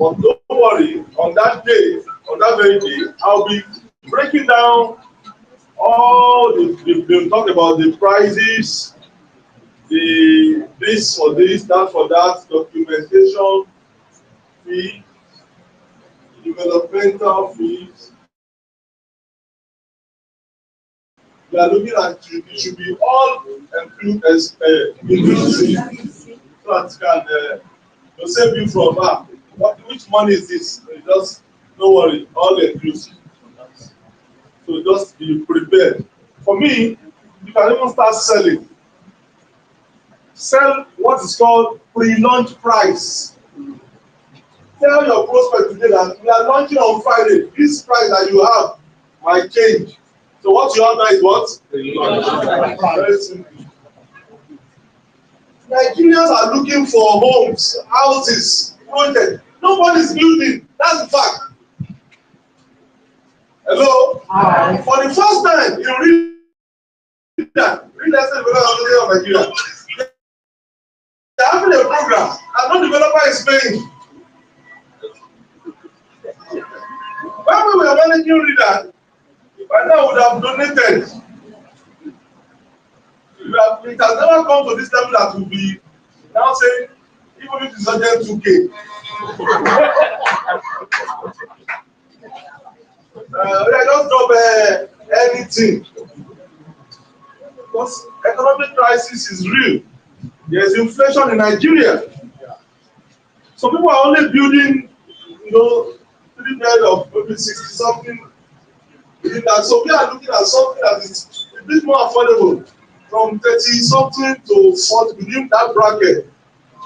But don't worry, on that day, on that very day, I'll be breaking down all they'll talk about the prices, the this for this, that for that, documentation fee, developmental fees. We are looking at it should be all inclusive so that can to save you from which money is this? You just don't worry, all inclusive. So just be prepared. For me, you can even start selling. Sell what is called pre-launch price. Tell your prospect today that we are launching on Friday. This price that you have might change. So what you have now is what? Very simple. Nigerians are looking for homes, houses, projects. Nobody's building. That's the fact. Hello? Hi. For the first time in real estate development of Nigeria, they are having a program and no developer is paying. When we were managing reader, by now we would have donated. It has never come to this level that will be now saying, even if it's urgent 2K. I don't drop anything. Because economic crisis is real. There's inflation in Nigeria. So people are only building, 3 bed of maybe 60 something. Within that. So we are looking at something that is a bit more affordable. From 30 something to 40 within that bracket.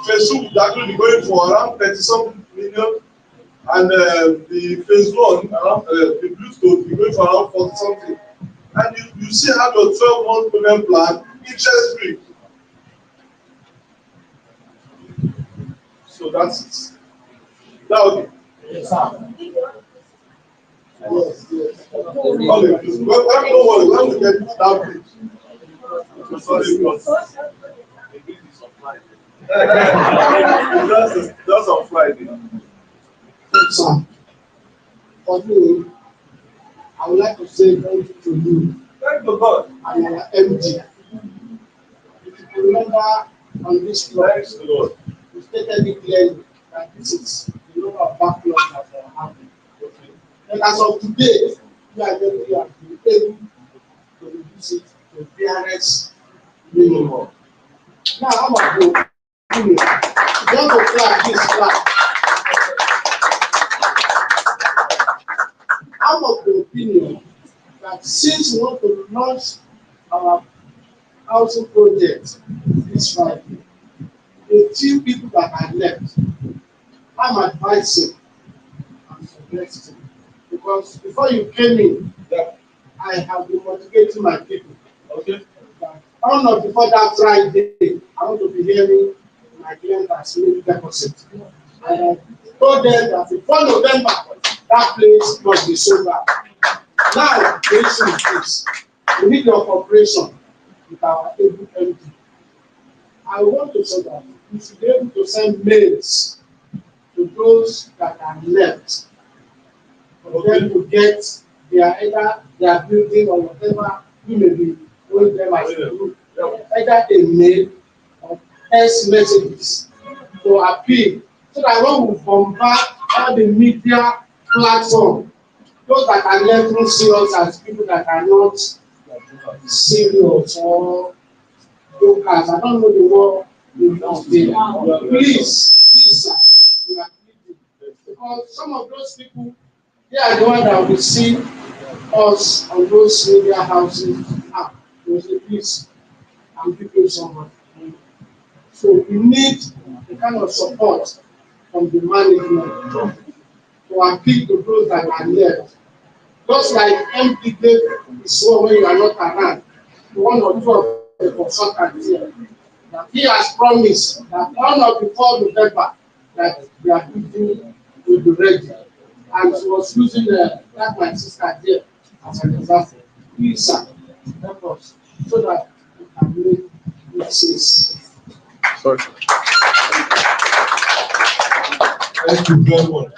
Phase 2 would actually be going for around 30 something million. And the phase 1, around the blue stone, will be going for around 40 something. And you still have your 12-month payment plan, interest free. So that's it. That would be. Yes, sir. Yes, yes. When we get that bridge. Sorry, just on Friday. Sir, for me, I would like to say thank you to you. Thank you, God. And our MD. If you remember on this floor, we stated it clearly that this is the number of backlog that we are having. And as of today, we are going to be able to reduce it to PRS minimum. Now, how about you? If you want to clap, please clap. I'm of the opinion that since we want to launch our housing project this Friday, the few people that are left, I'm advising and suggesting. Because before you came in, I have been motivating my people. Okay. On or before that Friday, I want to be hearing my client as many deposit. And I told them that before November, that place must be sold out. Now, the issue is this. We need your cooperation with our able MD. I want to say that we should be able to send mails to those that are left for them to get either their building or whatever we may be owing them as a group. Either a mail or text messages to appeal so that when we bombard all the media platform, those that are left through serious as people that are not serious or brokers, I don't know the word you must be. Please, sir, we are pleading. Because some of those people, they are the ones that will see us on those media houses. They say, please, I'm giving someone. So we need the kind of support from the management to appeal to those that are left. Just like MP gave his one when you are not around, one or two of the consultants here, that he has promised that on or before November that their building will be ready. And she was using that my sister there as an example. Please, sir, help us so that we can make this. Sorry. Thank you very much.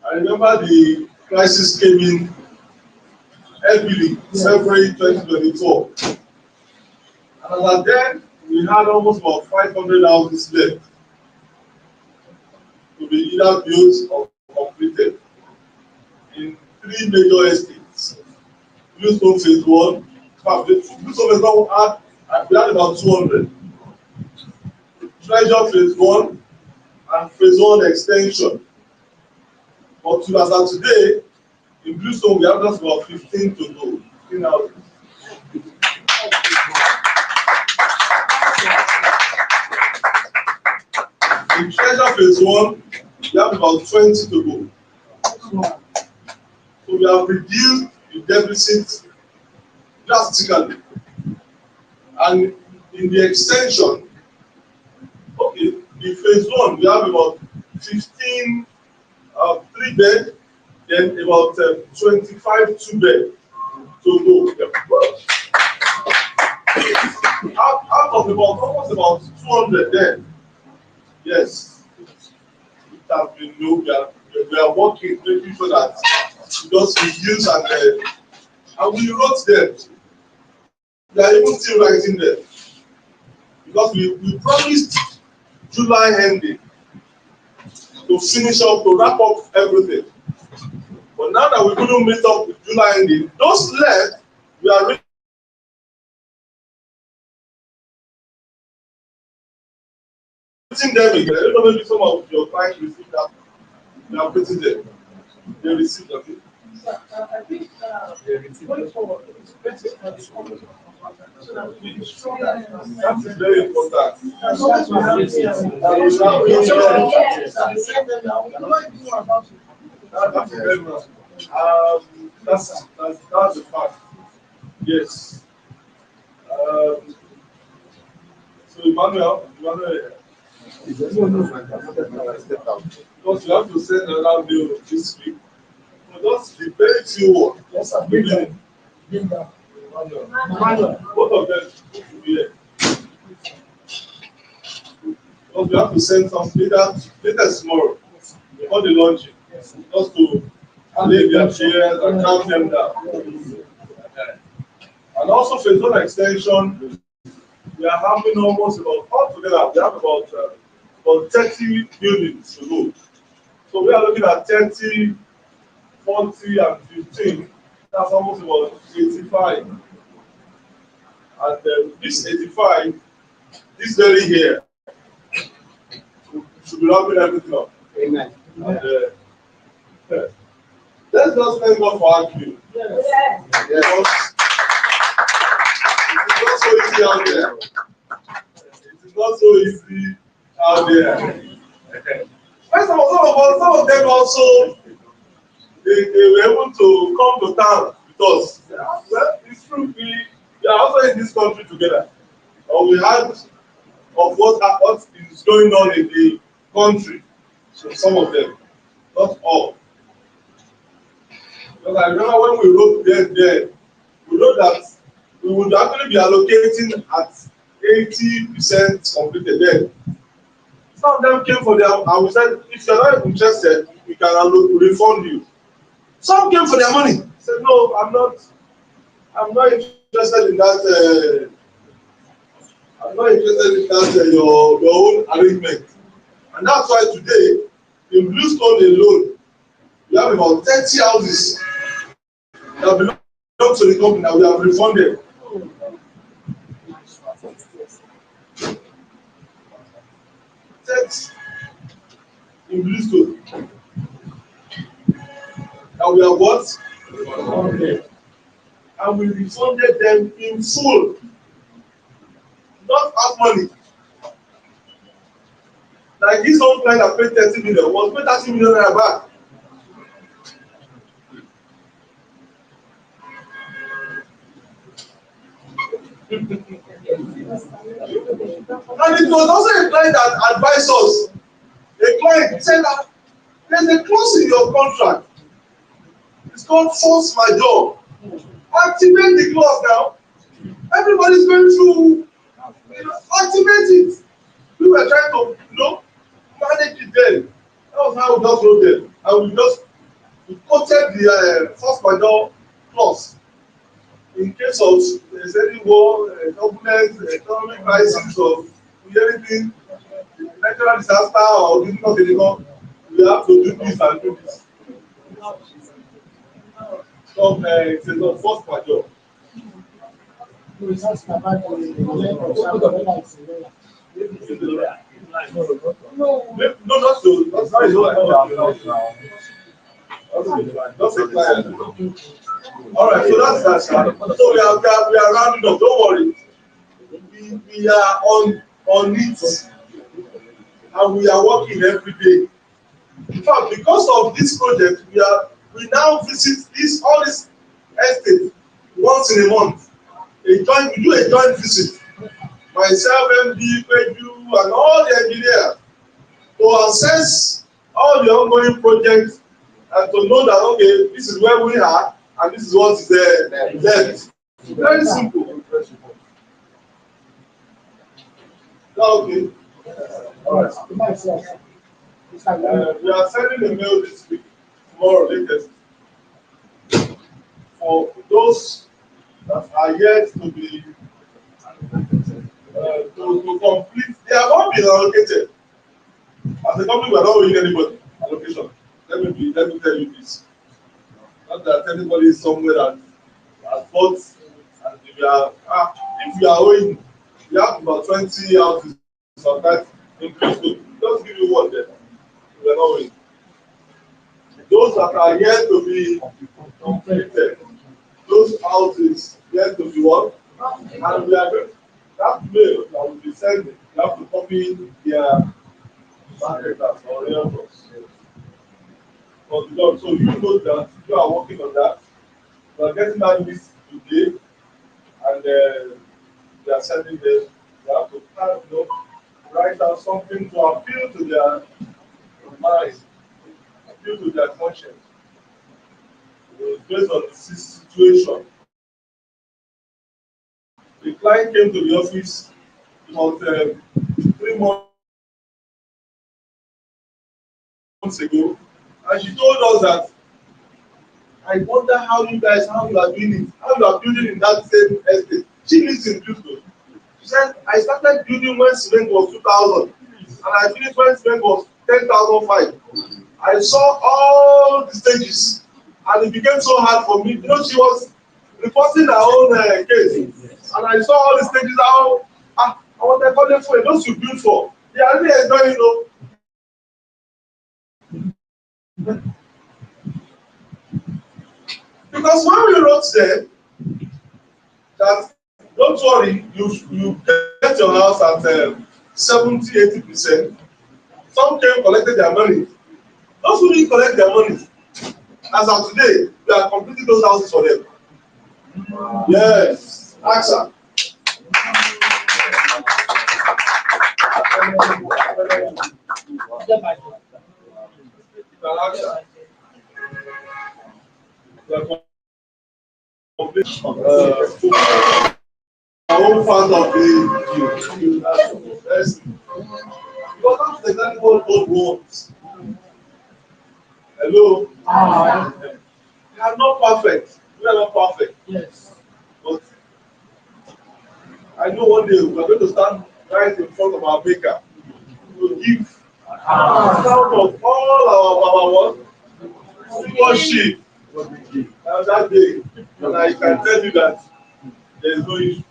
I remember the crisis came in heavily February 2024. And at then, we had almost about 500 houses left to be either built or completed in 3 major estates. Bluestone Phase 1, Bluestone Phase 1 we had about 200. Treasure Phase 1 and Phase 1 extension. But as of today, in Bluestone, we have just about 15 to go. 15 houses. In Treasure Phase 1, we have about 20 to go. So we have reduced the deficit drastically. And in the extension, okay, in Phase 1, we have about 15 3-bed, then about 25 2-bed to go. Out of about almost about 200 there. Yes. It has been low. We are working, making sure that we just reduce and we wrote them. We are even still writing them. Because we promised July ending to finish up, to wrap up everything. But now that we couldn't meet up with July ending, those left, we are writing them again. I don't know, maybe some of your clients received that. We are waiting them. They received them. I think going forward, it's better for the company so that we be stronger. That is very important. As long as we have it here, That's very much. That's the fact. Yes. So Emmanuel, because you have to send another bill this week. So just the very few ones. yes, sir. Bring them. Both of them should be here. Because we have to send some later tomorrow before the launching. Just to lay their chairs and calm them down. And also Phase 1 extension, we are having almost about altogether we have about 30 buildings to go. So we are looking at 30, 40, and 15. That's almost about 85. And this 85, this very here, should be wrapping everything up. Amen. And, let's just thank God for our view. Yes. It's not so easy out there. It is not so easy out there. When some of them also they were able to come to town with us. Well, it's true. We are also in this country together. We had of what is going on in the country. So some of them, not all. Because I remember when we wrote there, we wrote that we would actually be allocating at 80% completed then. Some of them came for their, and we said, if you're not interested, we can refund you. Some came for their money. Said, no, I'm not interested in that. I'm not interested in that your own arrangement. And that's why today, in Bluestone alone, we have about 30 houses that belong to the company that we have refunded. In Bluestone. And we have what? Refunded. And we refunded them in full. Not half money. Like this one client that paid 30 million was paid 30 million naira back. And it was also a client that advised us. A client said that there's a clause in your contract. It's called force majeure. Activate the clause now. Everybody's going through, activate it. just wrote them, and we quoted the force majeure clause in case of there's any war, turbulence, economic crisis, or anything, natural disaster, or difficult anymore, we have to do this and do this. So it's a force majeure. No, not to. That's not just a client. All right, so that's that. So we are rounding up. Don't worry. We are on it, and we are working every day. In fact, because of this project, we now visit all these estates once in a month. We do a joint visit. Myself, MD, Peju, and all the engineers to assess all the ongoing projects and to know that okay, this is where we are and this is what is left. Very simple. Okay. All right. We are sending a mail this week, tomorrow latest, for those that are yet to be to complete. They have all been allocated. As a company, we are not owing anybody allocation. Let me tell you this. Not that anybody is somewhere that has bought, and if you are owing, you have about 20 houses sometimes in Christmas. Just give you one there. We are not owing. Those that are yet to be completed, those houses yet to be what? And we are going. That mail that will be sending, you have to copy their market or realtors. So you know that you are working on that. You are getting that list today, and they are sending them. You have to write out something to appeal to their mind, appeal to their conscience. Based on the situation. The client came to the office about 3 months ago, and she told us that I wonder how you are doing it, how you are building in that same estate. She lives in Houston. She said, I started building when cement was 2,000, and I finished when cement was 10,005. I saw all the stages, and it became so hard for me. You know, she was reporting her own case. And I saw all the stages how I was calling for those you build for. They are really enjoying, Because when we wrote them that don't worry, you get your house at 70-80%. Some came collected their money. Those who didn't collect their money, as of today, we are completing those houses for them. Yes, AXA. Our own part of the yes. Because that's exactly what God wants. Hello? We are not perfect. We are not perfect. Yes. But I know one day we are going to stand right in front of our maker to give account of all our worship that day. And I can tell you that there is no issue.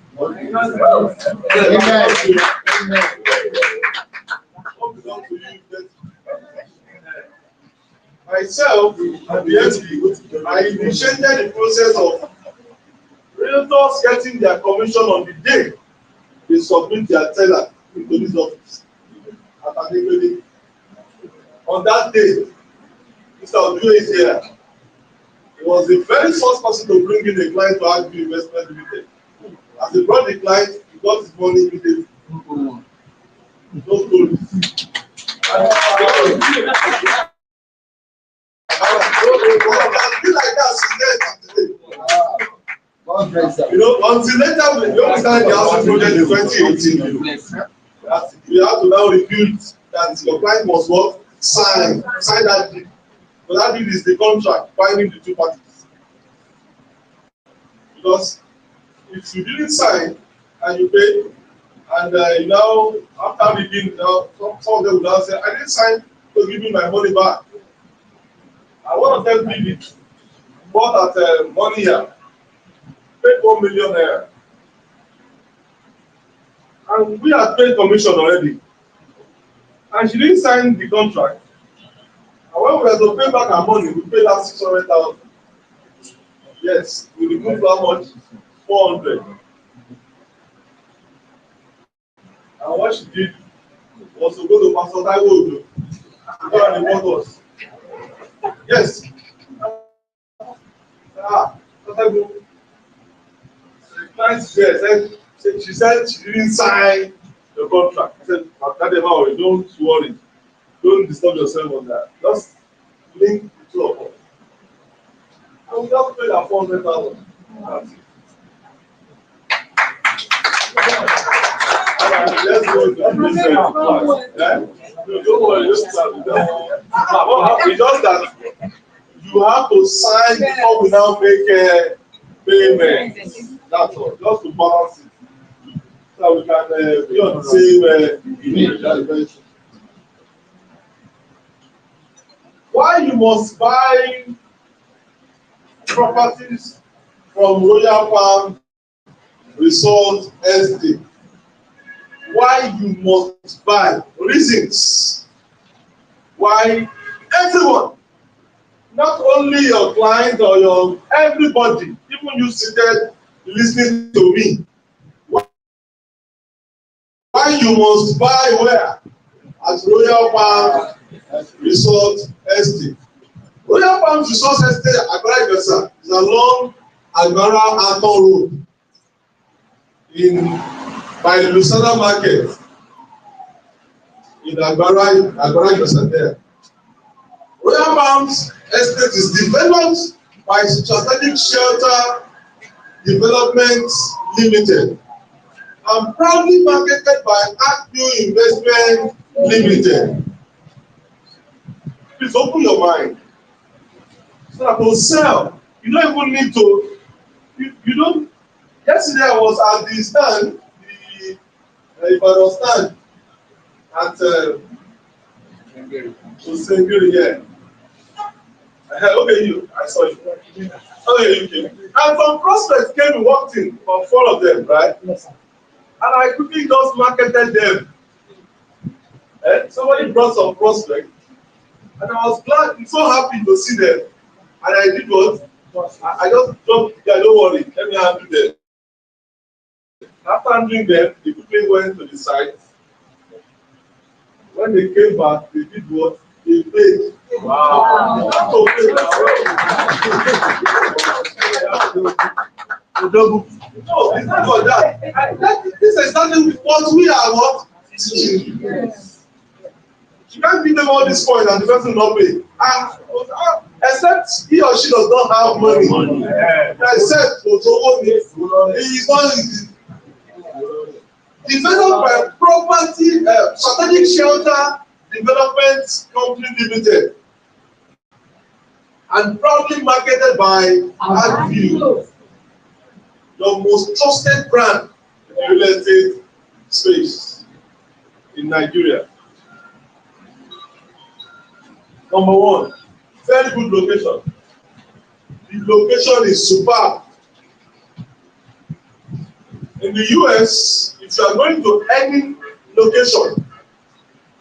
Myself, at the SP, I initiated the process of realtors getting their commission on the day they submit their teller into this office. On that day, Mr. Oduyo is here. He was the very first person to bring in a client to Agri Investment Limited. As he brought the client, he got his money immediately. No stories. You know, until later we started the housing project in 2018. We have to now rebuild that your client was what? sign that deed. But that deed is the contract binding the two parties. Because if you didn't sign and you pay, and you now after reading, some of them will now say, I didn't sign to give me my money back. And one of them did it, bought at money here, paid 1 million naira. And we had paid commission already. And she didn't sign the contract. And when we had to pay back her money, we paid her 600,000. Yes, we removed how much? 400. And what she did was to go to Pastor Taiwo Ojo to go and report us. Yes. Taiwo. She said she didn't sign the contract. I said, don't worry. Don't disturb yourself on that. Just link the two of us. And we just paid her 400,000. That's it. Let's go to the don't worry, just start with that. It's just that you have to sign before we now make payment. That's all. Just to balance it. So we can be on the same why you must buy properties from Royal Palm Resort Estate? Why you must buy? Reasons why everyone, not only your client or your everybody, even you seated listening to me, why you must buy where? At Royal Palm Resort Estate. Royal Palm Resort Estate, Agbara Igasa, is along Agbara Aton Road by the Lusana Market in Agbara Igasa there. Royal Palm Estate is developed by Strategic Shelter Development Limited and proudly marketed by Acview Investment Limited. Please open your mind. So that to sell, you don't even need to, you don't. Yesterday I was at the stand, the Ibadan stand at Osengiri here. Okay, you, I saw you. Okay, you came. And some prospects came and walked in, from 4 of them, right? Yes, sir. And I quickly just marketed them. Somebody brought some prospects, and I was glad, I'm so happy to see them. And I did what? I just jumped, yeah, don't worry, let me handle them. After handling them, they quickly went to the site. When they came back, they did what? They paid. Wow. No, it's not for that. This is starting with what we are what? Teaching. Yes. You can't give them all this coin and the person not pay. Except he or she does not have money. Except he is not developed by Property Strategic Shelter Development Company Limited and proudly marketed by Acview, the most trusted brand in the real estate space in Nigeria. Number 1, very good location. The location is superb. In the US, if you are going to any location,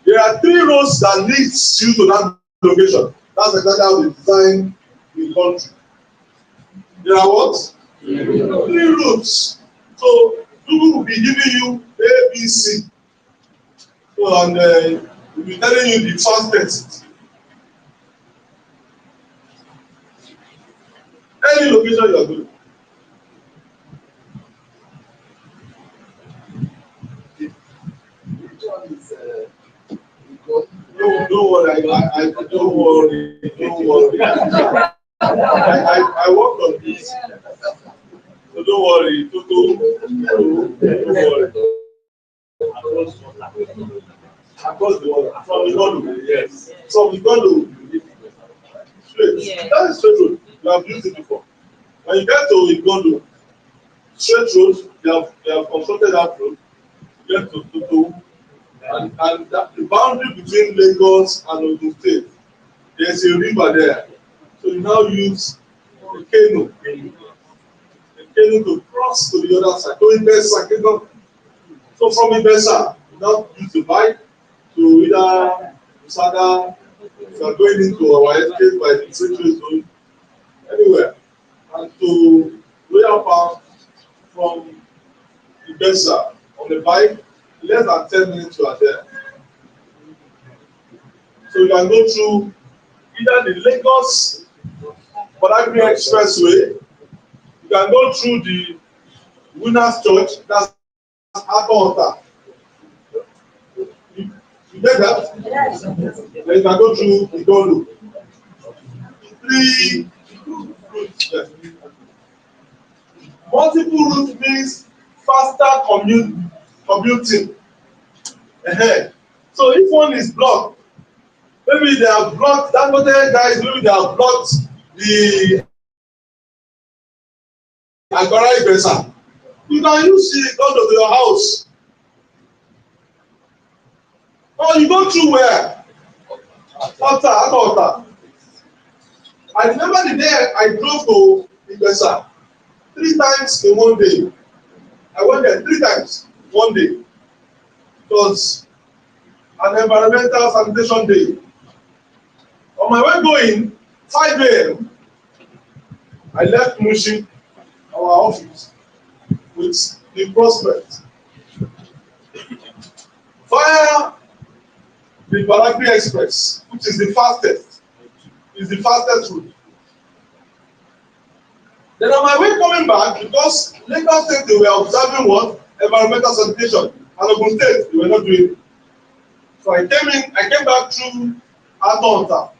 there are 3 roads that leads you to that location. That's exactly how they design the country. There are what? 3 roads. So Google will be giving you A, B, C. So and we'll be telling you the fastest. Any location you are going. Don't worry, I don't worry, don't worry. I worked on this. So don't worry, don't worry. across the water from Igondo. Yes. From Igondo. Straight. Yes. That is straight road. You have used it before. When you get to Igondo, straight road, they have constructed that road. You get to Toto, and the boundary between Lagos and Ogun State, there's a river there. So you now use a canoe to cross to the other side, to Ibesa. So from Ibesa, you now use the bike to either Usada, if you are going into our estate by the century zone, anywhere, and to Royal Park from Ibesa on the bike, less than 10 minutes you are there. So you can go through either the Lagos Badagry Expressway, you can go through the Winners Church, that's Atlanta. You get that? Yes. Then you can go through Igondo. Three routes there. Multiple routes means faster commuting. So if one is blocked, maybe they have blocked that hotel guys, maybe they have blocked the Agora Ibesa. You can use it go to your house. Or you go through where? Atlanta. I remember the day I drove to Ibesa 3 times in one day. I went there 3 times one day. It was an environmental sanitation day. On my way going, 5 a.m., I left Mushi, our office, with the prospect via the Badagry Express, which is the fastest route. Then on my way coming back, because Lagos State they were observing what? Environmental sanitation. And Ogun State they were not doing it. So I came back through Atlanta.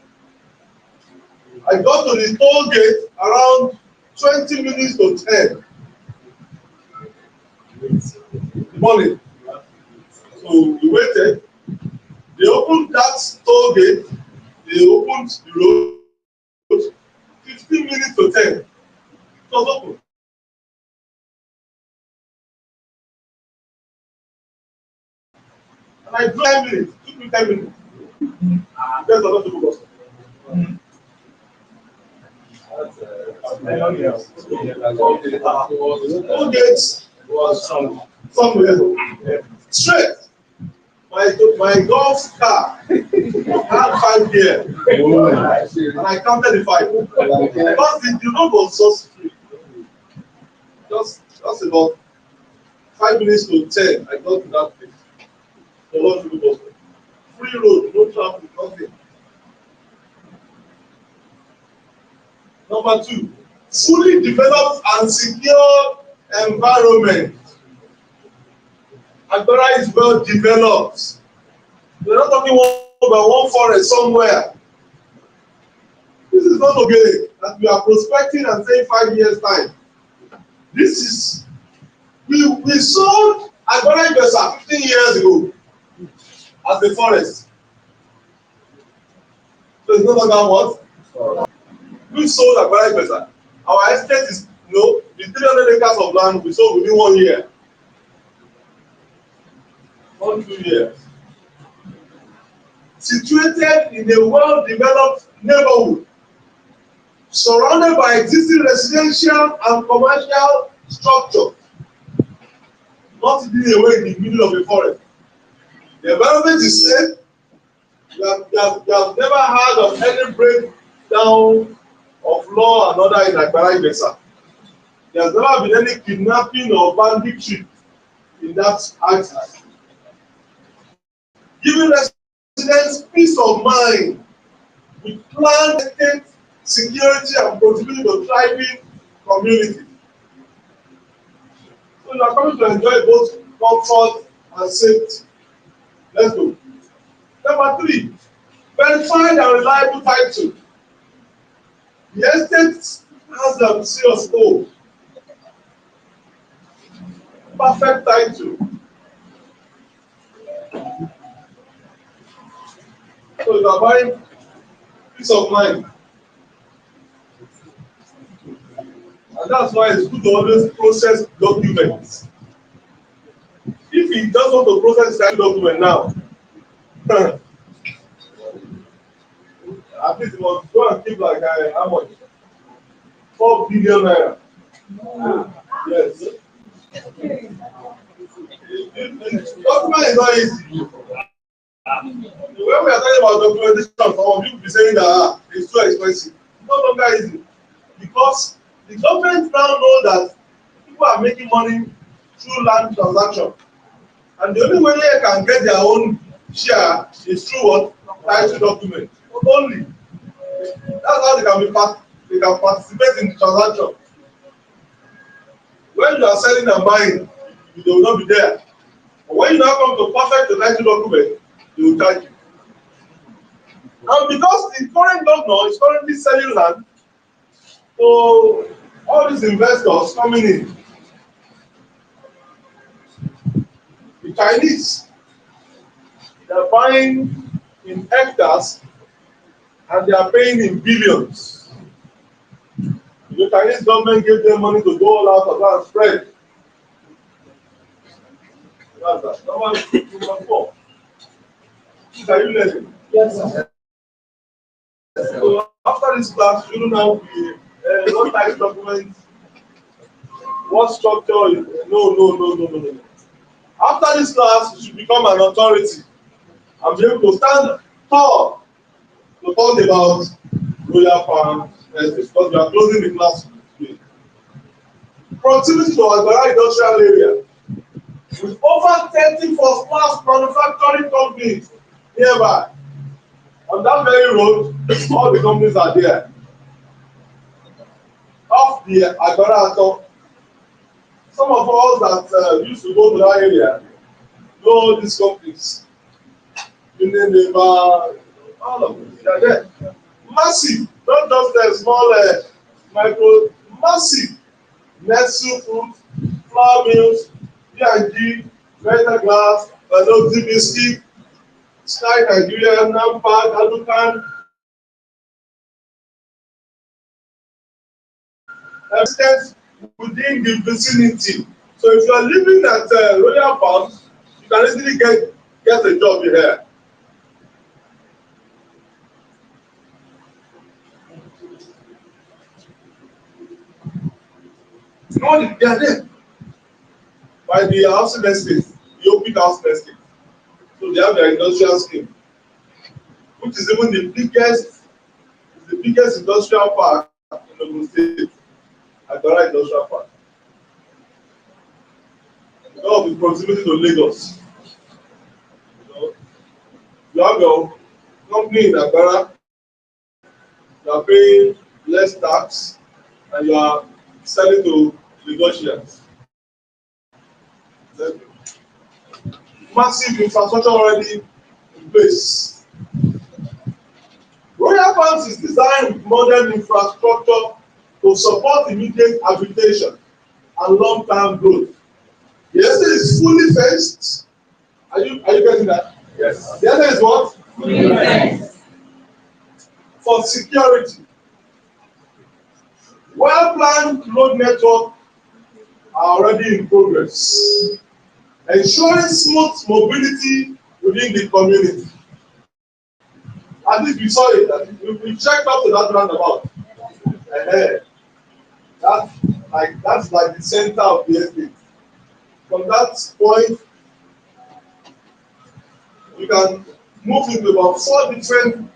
I got to the toll gate around 20 minutes to 10 in the morning. So we waited. They opened that toll gate. They opened the road 15 minutes to 10. It was open. And I drove 10 minutes. It took me 10 minutes. There's a lot of people. Toll gates was somewhere. Straight. My golf car had 5 gears. And I counted the 5. Because the road was just free. Just about 5 minutes to 10, I got to that place. The Lord will go. Free road, no traffic, nothing. Number 2, fully developed and secure environment. Agora is well developed. We're not talking about one forest somewhere. This is not okay that we are prospecting and saying 5 years time. This is we sold Agora Ibesa 15 years ago as a forest. So it's no longer what? We sold Agora Ibesa. Our estate is the 300 acres of land we sold within 1 year. 1-2 years. Situated in a well-developed neighborhood, surrounded by existing residential and commercial structure, not hidden away in the middle of a forest. The environment is safe. You have never heard of any breakdown of law and order in Agora Ibesa. There has never been any kidnapping or banditry in that axis. Giving residents peace of mind with planned state security and contributing to thriving community. So you are coming to enjoy both comfort and safety. Let's go. Number 3, verified and reliable title. The estate has a CO. Perfect title. So you are buying peace of mind. And that's why it's good to always process documents. If he just want to process that document now, at least he must go and keep like how much? 4 billion naira. Yes. Document is not easy. When we are talking about documentation, some of you be saying that it's too expensive. It's no longer easy because the government now know that people are making money through land transaction, and the only way they can get their own share is through what? Title document. Only. That's how they can participate in the transaction. When you are selling and buying, you will not be there. But when you now come to perfect the title document, they will charge you. And because the current governor is currently selling land to all these investors coming in, the Chinese, they are buying in hectares and they are paying in billions. The Chinese government gave them money to go all out of that and spread. That's that. Number 4. Are you learning? Yes, sir. So after this class, you know now what type document, what structure. No. After this class, you should become an authority and be able to stand tall to talk about royal farm because we are closing the class today. Proximity to Agbara industrial area with over 30 first-class manufacturing companies nearby. On that very road, all the companies are there. Off the Agbara Ato, some of us that used to go to that area know these companies. Unilever, all of them, they are there. Massive, not just a small micro, massive. Nestle Food, Flour Mills, P&G, Veta Glass, Banoxy Biscuit, Sky Nigeria, Nampad, Alukan, extends within the vicinity. So if you are living at Royal Palms, you can easily get a job here. No, they are there. By the housing estate, the open housing estate. So they have their industrial scheme, which is even the biggest industrial park in Ogun State, Agbara Industrial Park. Because of the proximity to Lagos. You have your company in Agbara, you are paying less tax, and you are selling to Lagosians. Massive infrastructure already in place. Royal Palms is designed with modern infrastructure to support immediate habitation and long-term growth. The estate is fully fenced. Are you getting that? Yes. The other is what? Fully fenced. For security. Well-planned road network are already in progress, ensuring smooth mobility within the community. At least we saw it. We checked up to that roundabout. That's like the center of the estate. From that point, you can move into about 4 different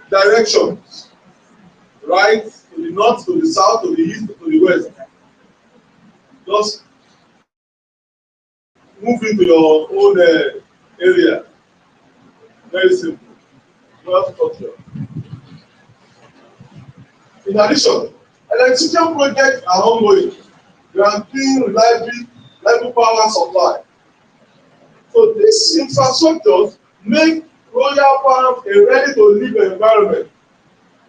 directions. Right, to the north, to the south, to the east, to the west. Just move into your own area. Very simple. Well structure. In addition, electrical projects are ongoing, guaranteeing reliable power supply. So these infrastructures make Royal Palms a ready-to-live environment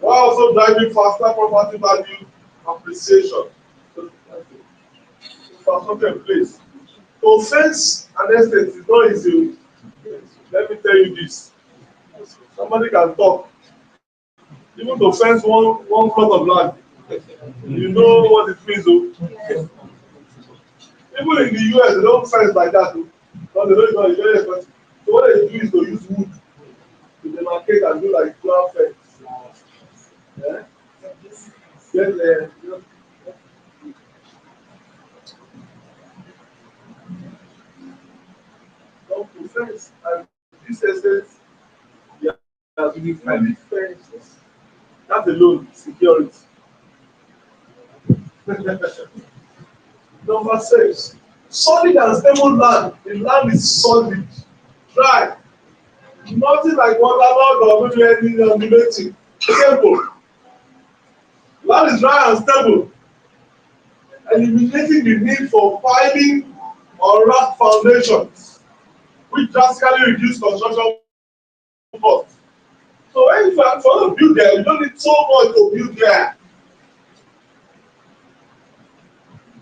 while also driving faster property value appreciation. So infrastructure in place. To fence an estate is not easy. Let me tell you this. somebody can talk. Even to fence one plot of land, you know what it means. Oh. Even in the US, they don't fence like that. Oh. But they don't know it's very expensive. So what they do is to use wood to demarcate and do like flower fence. Yeah? Get there. Don't put fence. And this estate, yeah, has been fully fenced. That alone, security. Number 6, solid and stable land. The land is solid, dry, nothing like waterlogged or maybe any native. Stable. Land is dry and stable, eliminating the need for piling or raft foundations, which drastically reduce construction costs. So when you are trying to build there, you don't need so much to build there.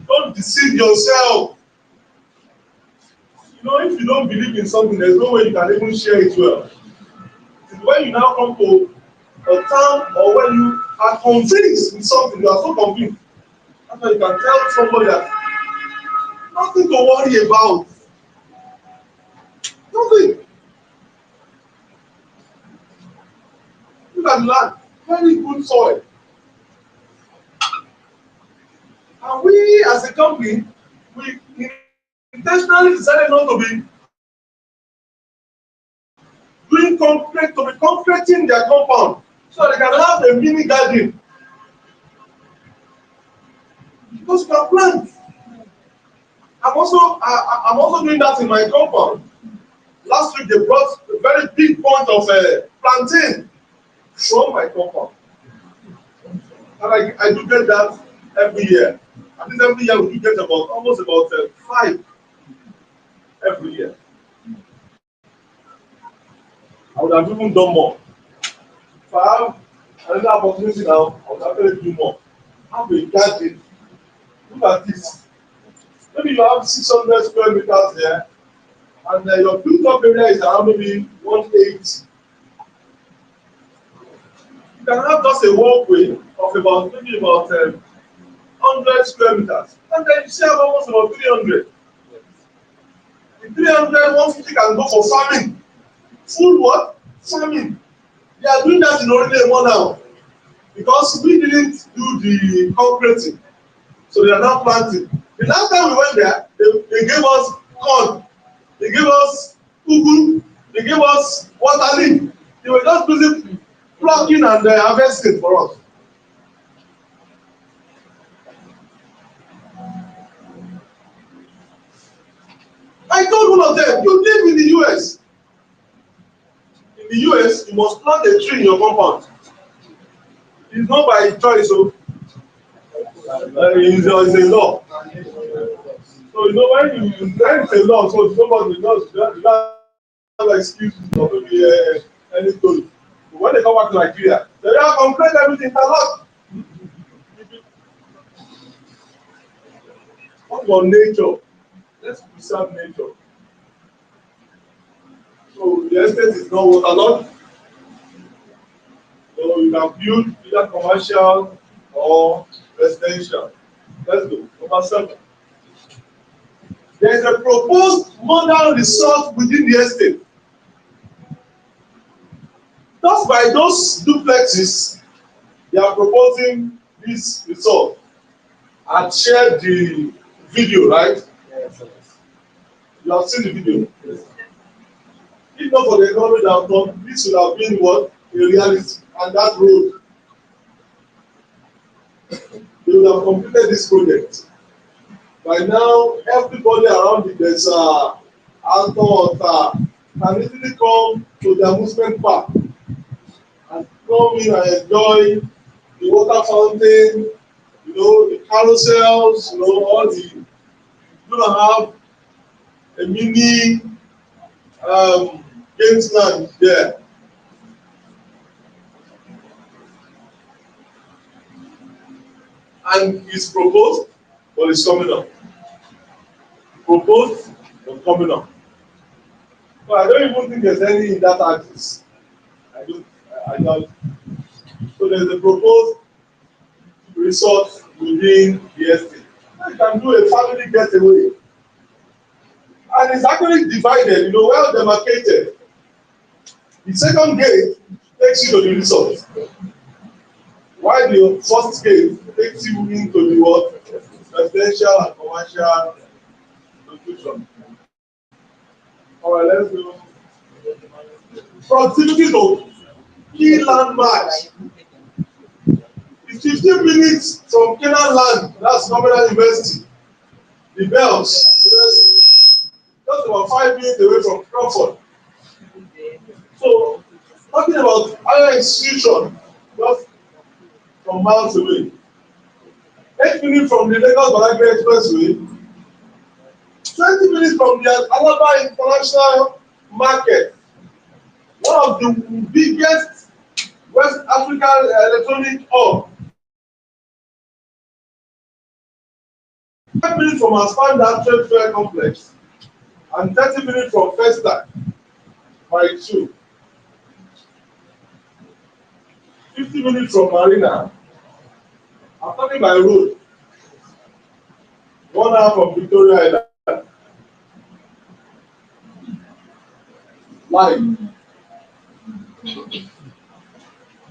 Don't deceive yourself. You know, if you don't believe in something, there's no way you can even share it well. It's when you now come to a town or when you are convinced in something, you are so convinced. That's why you can tell somebody that nothing to worry about. Nothing. Look at the land. Very good soil. And we as a company, we intentionally decided not to be doing concrete, to be concreting their compound so they can have a mini garden. Because you can plant. I'm also doing that in my compound. Last week they brought a very big bunch of plantain from my compound. And I do get that every year. And this every year we do get about almost about 5 every year. I would have even done more. If I have another opportunity now, I would actually do more. Have a garden. Look at this. Maybe you have 600 square meters there, and your built-up area is around maybe 180. You can have just a walkway of about maybe about 100 square meters, and then you still have almost about 300. The 300, 150 can go for farming. Full what? Farming. They are doing that in Orile now because we didn't do the concreting, so they are now planting. The last time we went there, they gave us corn, they gave us ugu, they gave us water leaf. They were just busy plucking and harvesting for us. I told one of them, you live in the US. In the US, you must plant a tree in your compound. It's not by choice, so it's a law. So you know when it's a law, so nobody knows you have excuses or maybe any story. But when they come back to Nigeria, they have complained everything a lot. What about nature? Let's preserve nature. So the estate is not waterlogged. So you can build either commercial or residential. Let's go. Number 7. There is a proposed modern resort within the estate. Just by those duplexes, they are proposing this resort. I shared the video, right? Yes. You have seen the video. Yes. If not for the economy that have done, this would have been what? A reality. And that road, they would have completed this project. By now, everybody around the desert, outdoor can easily come to the amusement park and come in and enjoy the water fountain, you know, the carousels, you know, all the, you're gonna have a mini games land there. And it's proposed, but it's coming up. Proposed, but coming up. But I don't even think there's any in that axis. I don't. So there's a proposed resort within the estate. You can do a family getaway. And it's actually divided, well demarcated. The second gate takes you to the resort, while the first gate takes you into the what? Residential and commercial location. Alright, let's go. Proximity to key landmarks. It's 15 minutes from Canaan Land, that's Nominal University. The Bells University. Just about 5 minutes away from Crawford. So, talking about higher institution, just from miles away. 8 minutes from the Lagos-Badagry Expressway. 20 minutes from the Alaba International Market. One of the biggest West African electronic hub. 5 minutes from Aspanda Trade Fair Complex. And 30 minutes from Festa by 2. 50 minutes from Marina. I'm talking by road. 1 hour from Victoria Island. Live.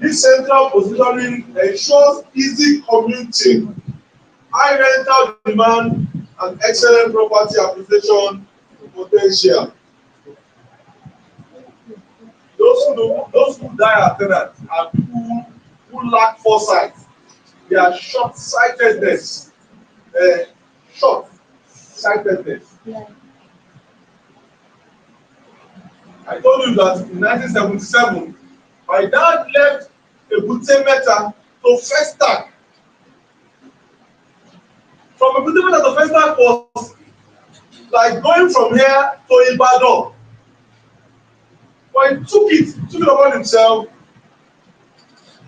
This central positioning ensures easy commuting, high rental demand, and excellent property appreciation potential. Those who die at tenants are people who lack foresight. They are short-sightedness. Short-sightedness. Yeah. I told you that in 1977, my dad left Ebute Metta to Festac. From Ebute Metta to Festac was like going from here to Ibadan. But he took it upon himself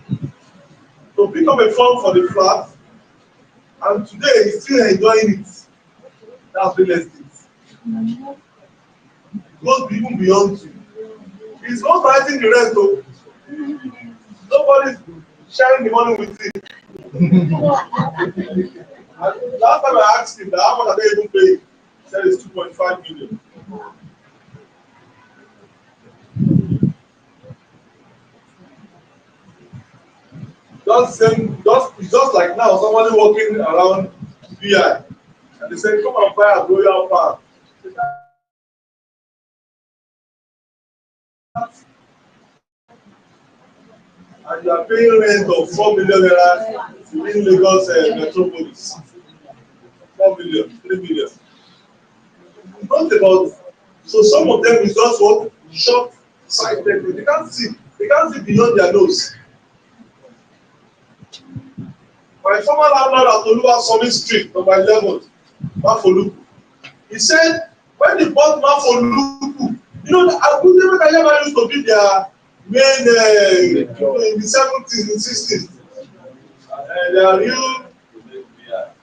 to pick up a farm for the flat, and today he's still enjoying it. That's real estate. Goes even beyond you. He's not writing the rent though. Nobody's sharing the money with him. And last time I asked him that how much are they even paying? He said it's 2.5 million. It's just like now somebody walking around VI and they say, come and buy a royal farm. And you are paying rent of 4 million naira in Lagos metropolis. 4 million, 3 million. Not about, so some of them is just what short sighted. They can't see beyond their nose. My former landlord at Oluwa Summit Street, number 11, Mafoluku. He said, when they bought Mafoluku, the Abuja Mekayama used to be their main in the 70s and 60s. They are real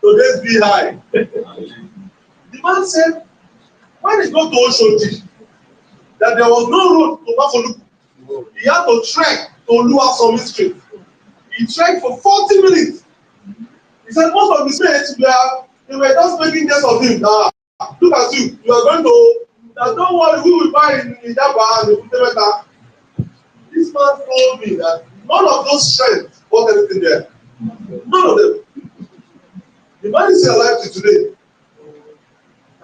today's be high. The man said, when he got to Oshodi, that there was no road to Mafoluku. He had to trek to Oluwa Summit Street. He trekked for 40 minutes. He said most of his mates they were just making guess of him. Look at you. You are going to. Don't worry, we will buy in Yaba and the This man told me that none of those strengths bought anything there. None of them. The man is still alive to today.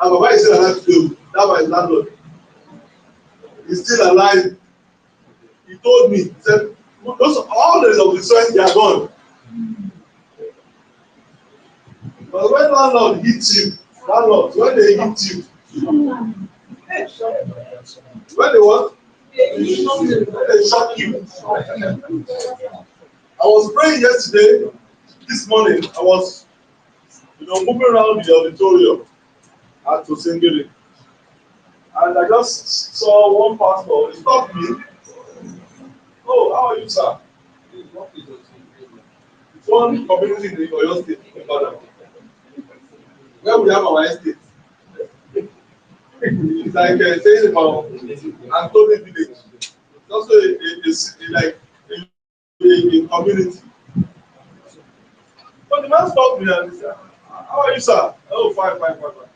And Baba is still alive today. That was his landlord. He's still alive. He told me, he said, all of the strength, they are gone. But when landlord hits you, when they hit you, when they what? They shock you. I was praying yesterday, this morning, I was moving around the auditorium at Osengiri. And I just saw one pastor, he stopped me. Oh, how are you, sir? It's one community in the Oyo State, in Ibadan, where we have our estate. It's like saying about Anthony Village. also like a community. But the man stopped me and he said, "How are you, sir?" "Oh, fine, fine, fine, fine."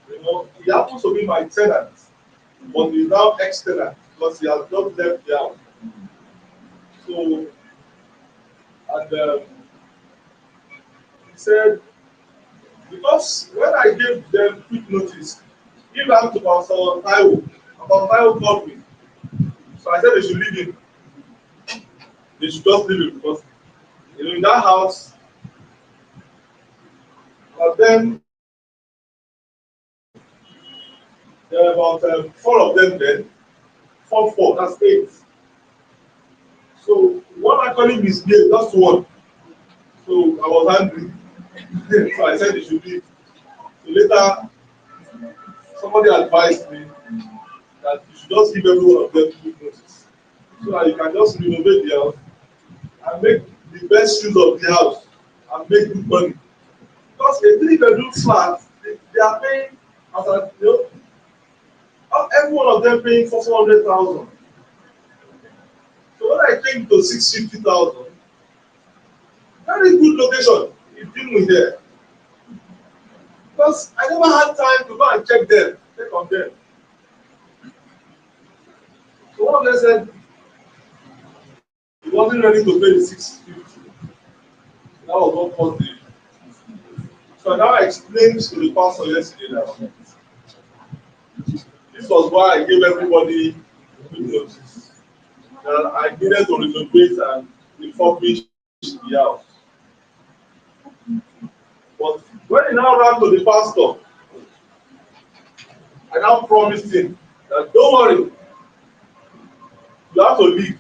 You know, he happens to be my tenant, but he's now ex-tenant because he has just left the house. So, and he said, because when I gave them quick notice, give out to Pastor Taiwo. Pastor Taiwo called me. So I said they should leave him. They should just leave him because, you know, in that house, but then there were about 4 of them then, 4, that's 8. So one actually misbehaved, just one. So I was angry. So I said they should leave. So later, somebody advised me that you should just give every one of them quick notice. So that you can just renovate the house and make the best use of the house and make good money. Because a 3-bedroom flat, they are paying, as a, you know, every one of them paying for 400,000. So when I came to 650,000, very good location, you deal with there. Because I never had time to go and check on them. So one of them said he wasn't ready to pay the 650. That was what caused the. So now I explained to the pastor yesterday that this was why I gave everybody good notice. That I needed to renovate and refurbish the house. But when he now ran to the pastor, I now promised him that don't worry, you have to leave,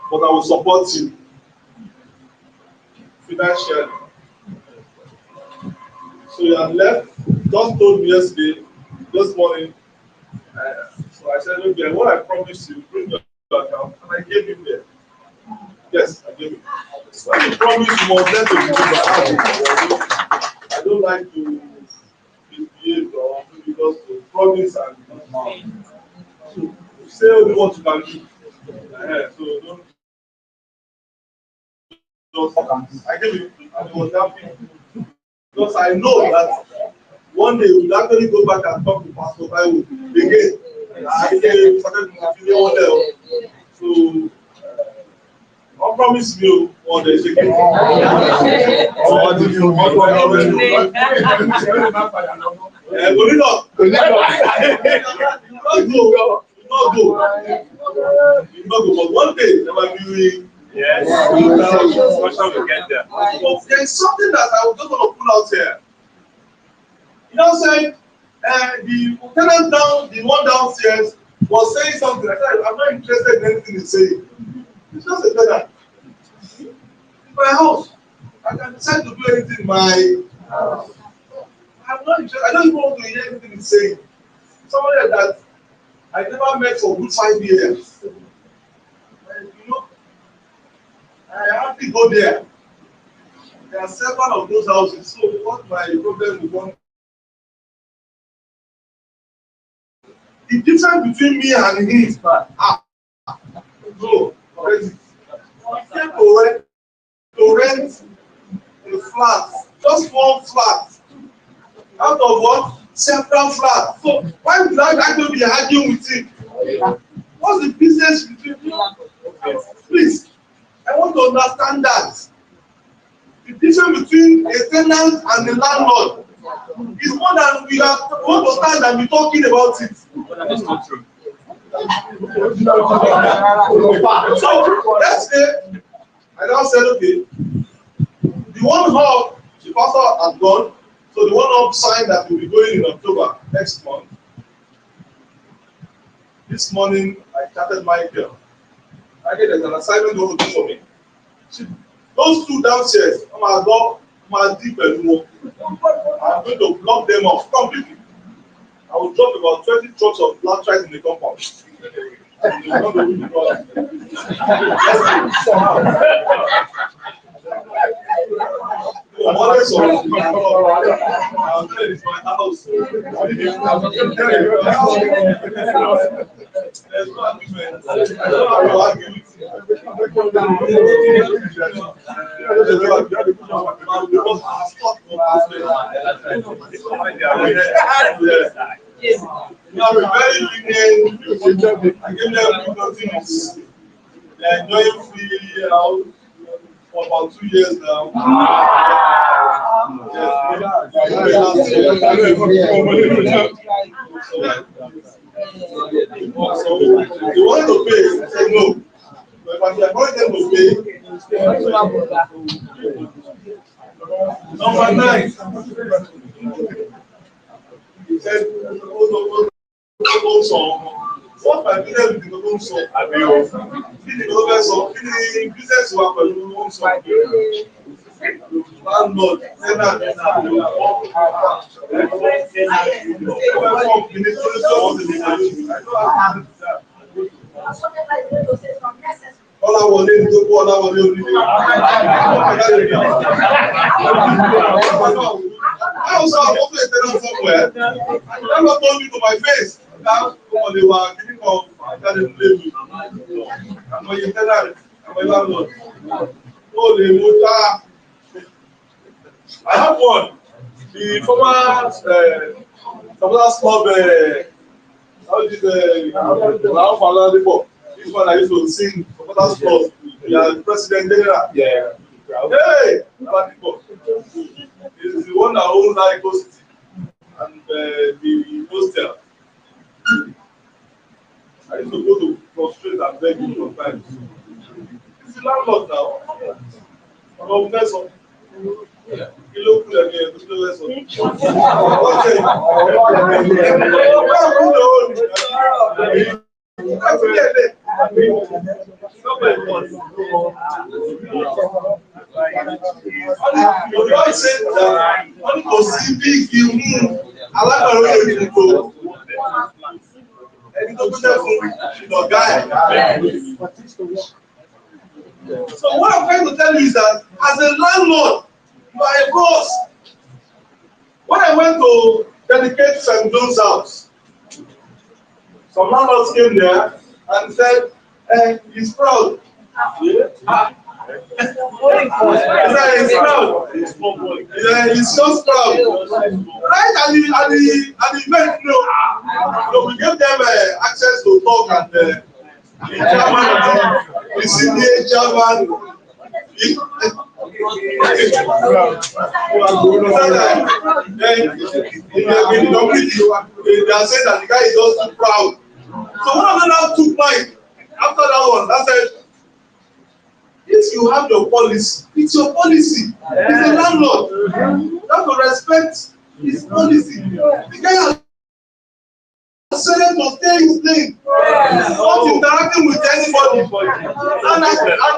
but I will support you financially. So he had left, just told me yesterday, this morning. So I said, okay, what I promised you, bring your account, and I gave him there. Yes, I gave him. So I promise you must let me do. I don't like to misbehave or because to promise and so say only what you can do. So don't just I gave it and it was happy because I know that one day we will actually go back and talk to Pastor Taiwo again. I started feeling one day. So I promise you one day again. But one day there might be. Yes, we get there. But there is something that I was just going to pull out here. You know, saying the tenant down, the one downstairs was saying something. I said, I'm not interested in anything he's saying. It's just a tenant. In my house, I can decide to do anything in my house. I'm not interested. I don't even want to hear anything he's saying. Somebody that I never met for good 5 years. And, you know, I hardly go there. There are several of those houses. So what my problem with one? The difference between me and him is bad. No, already. He came to rent a flat, just one flat, out of what? Several flats. So why would I actually be arguing with him? What's the business between you? Please, I want to understand that. The difference between a tenant and a landlord is more than we are going to stand and be talking about it. That's not true. So let's say I now said, okay, the one hub the pastor had gone, so the one hub signed that will be going in October next month. This morning I chatted my girl. I get an assignment you want to do for me. Those two downstairs, I'm deep and more. I'm going to block them off completely. I will drop about 20 trucks of black rice in the compound. It's my house. There's no agreement. I don't have to argue with you. You are very lenient. I give them nothing. They're enjoying free out for about 2 years now. So they want to pay, I said no. But if I avoid them to pay, number 9. He said, what my business with the loan so business work for the loan so landlord Ọláwọlé ní tó kó Ọláwọlé orí mi. I also have opened a tenant somewhere. Never told me to my face. Now, they were giving up and telling me, I'm not your tenant, I'm a landlord. Oh, they would I have one. The former Supporters Club, how is it? This one I used to sing Supporters Club. The President General. Yeah. Hey! He's the one that owns that Coast and the hostel. I used to go to prostrate and beg him sometimes. He's the landlord now. He looked at me and took the lesson. God said that one could see big you. I like to read it. And don't put that for your guy. So what I'm trying to tell you is that as a landlord, you are a boss. When I went to dedicate St. John's house, some landlords came there and said, he's proud. He's proud. He's just proud. Right at the event, so we gave them access to talk and the chairman, the CDA chairman. In the community, they are saying that the guy is just too proud. So one of them now took mine after that one. That said, if you have your policy, it's your policy. He's a landlord. You have to respect his policy. The guy has said to stay his thing. Not interacting with anybody. And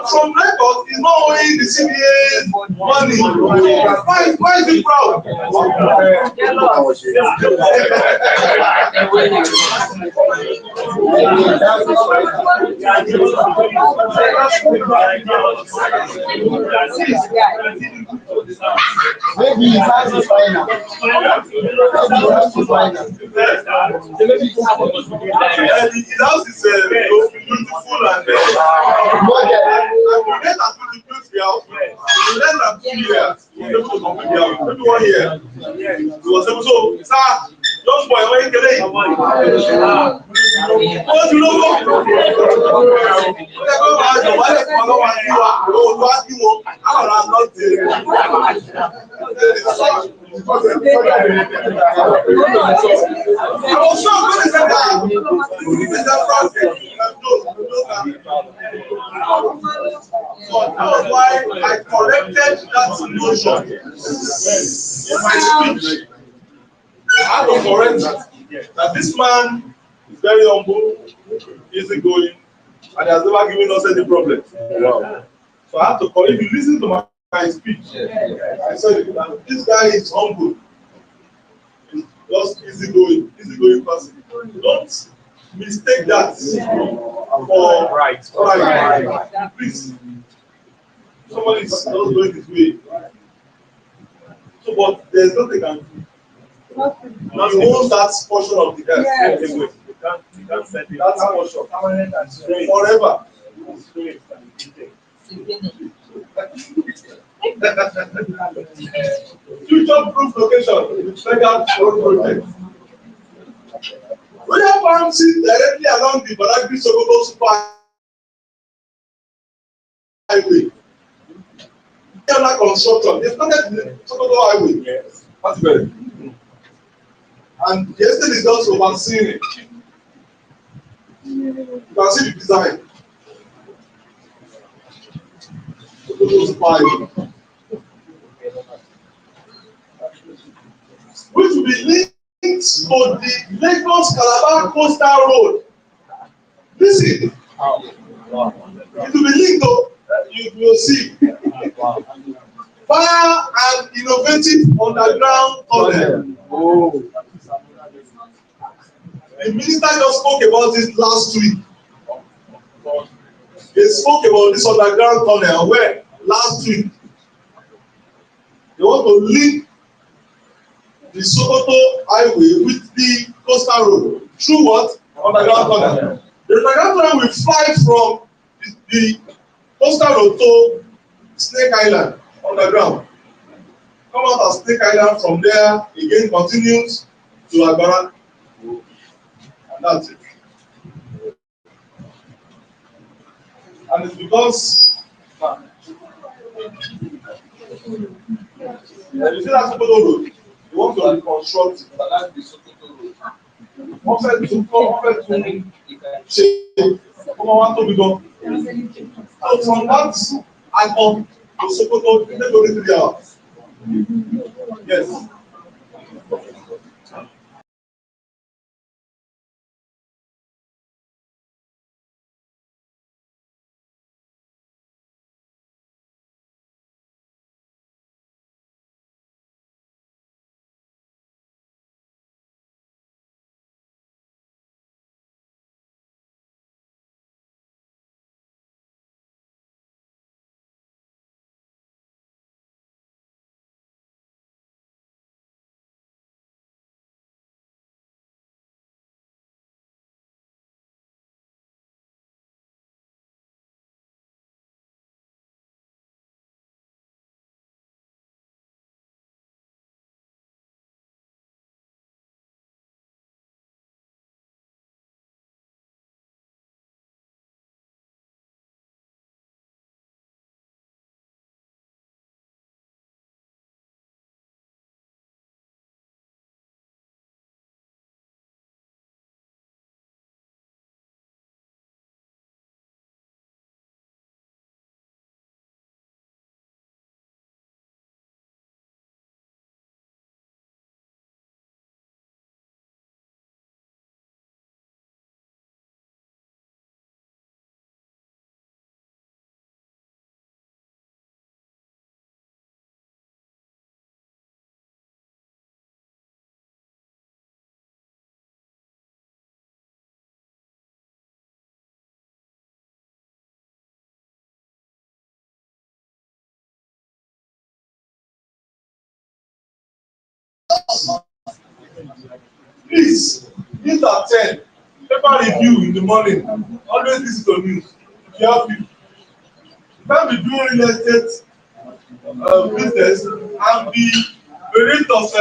from record, he's not owing the CBA money. Why is he proud? Maybe he has to find out. His house is beautiful and maybe 1 year. He was able to, sir, young boy, where you getting? What do you know? I was so good at that. So that was why I corrected that notion in my speech. I had to correct that this man is very humble, easygoing, and has never given us any problem. Wow. So I had to correct. If you listen to my speech, I said that this guy is humble. He's just easygoing person. Don't mistake that for right. Please. Somebody is not going this way. So, but there's nothing I can do. He owns that portion of the earth. You can't send it. That's for sure. Permanent and straight. Forever. Straight. Future-proof location with mega road project. Royal Farm sits directly along the Badagry Sokoto Super Highway. Under construction. They started the Sokoto Highway. Yes. That's better. And the estate is just overseeing it. You can see the design. Sokoto Super Highway. Which will be linked to the Lagos Calabar Coastal Road. Listen, it will be linked to, you will see. Fire and innovative underground tunnel. Oh. The minister just spoke about this last week. They spoke about this underground tunnel where last week they want to link the Sokoto Highway with the coastal road through what? Underground tunnel. The underground tunnel will fly from the coastal road to Snake Island underground. Come out of Snake Island, from there again continues to Agbara. And that's it. And it's because you see that Sokoto road, you want to reconstruct it. Wọ́n fẹ́ tún ṣe ọmọ wa tóbi gan. So from that Agbon to Sokoto, it take only 3 hours. Yes. Please, news at 10, paper review in the morning. Always listen to news. If you have people, you can't be doing real estate business and be bereft of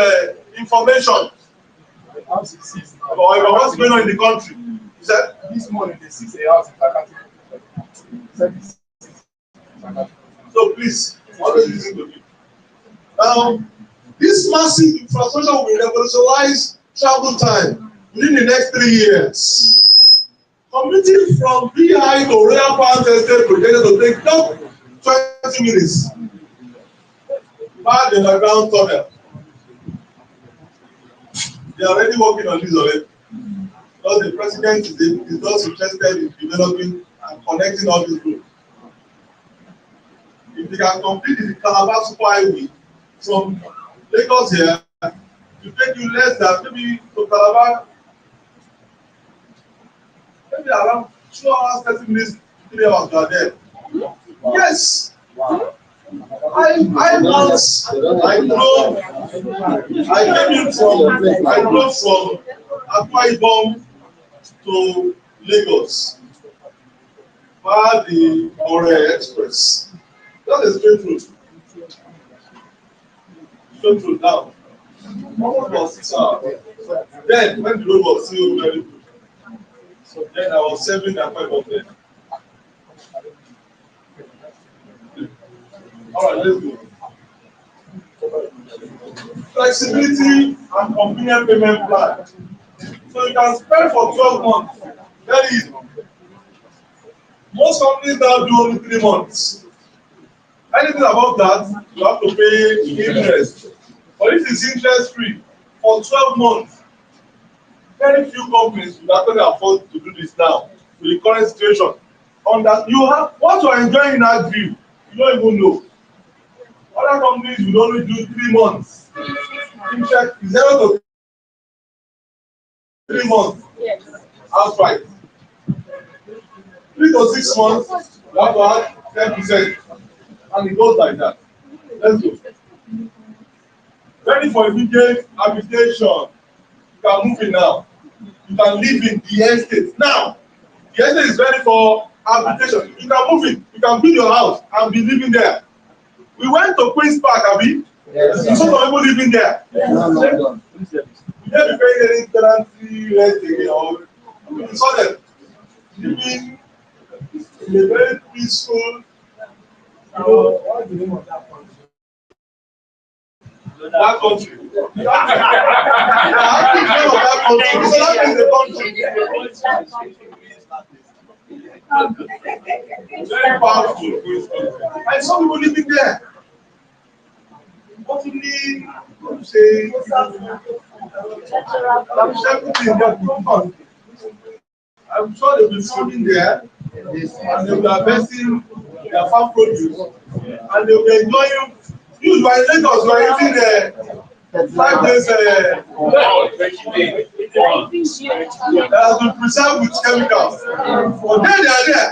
information about what's going on in the country. You said This morning they 6 hours in Takati. so. Please, always listen to me. Now, this massive infrastructure will revolutionize travel time within the next 3 years. Commuting from VI to Royal Palm Estate projected to take just 20 minutes. By the underground tunnel. They are already working on this already. Because the president is not interested in developing and connecting all these roads. If they can complete the Calabar Super Highway from Lagos here, it will take you less than maybe to Calabar, maybe around 2 hours, 30 minutes, 3 hours you are there. Yes. Wow. I once I drove from Akwa Ibom to Lagos via the Ore Express. That is straight route. Straight route now. Almost about 6 hours. Then, when the road was still very good, so then I was serving the appointment there. All right, let's go. Flexibility and convenient payment plan. So you can spend for 12 months. Very easy. Most companies now do only 3 months. Anything above that, you have to pay interest. But if it's interest free for 12 months, very few companies will actually afford to do this now with the current situation. On that, you have what you are enjoying in that view, you don't even know. Other companies will only do 3 months. Interest 0 to 3 months. Yes. Outright. 3 to 6 months, you have to add 10%. And it goes like that. Let's go. Ready for immediate habitation. You can move in now. You can live in the estate now. The estate is ready for habitation. You can move in. You can build your house and be living there. We went to Queen's Park, Abi. Yes. You saw some people living there. No. You never pay any tenancy rent again, or you saw them living in a very peaceful. What's the name of that country? That country. The name of that country. So that is the country. Very powerful. And some people living there. What you need to say? I'm sure they'll be swimming there, and they'll be harvesting their farm produce, and they'll be enjoying. You by Lagos, you are eating 5 days. That has been preserved with chemicals. But then they are there,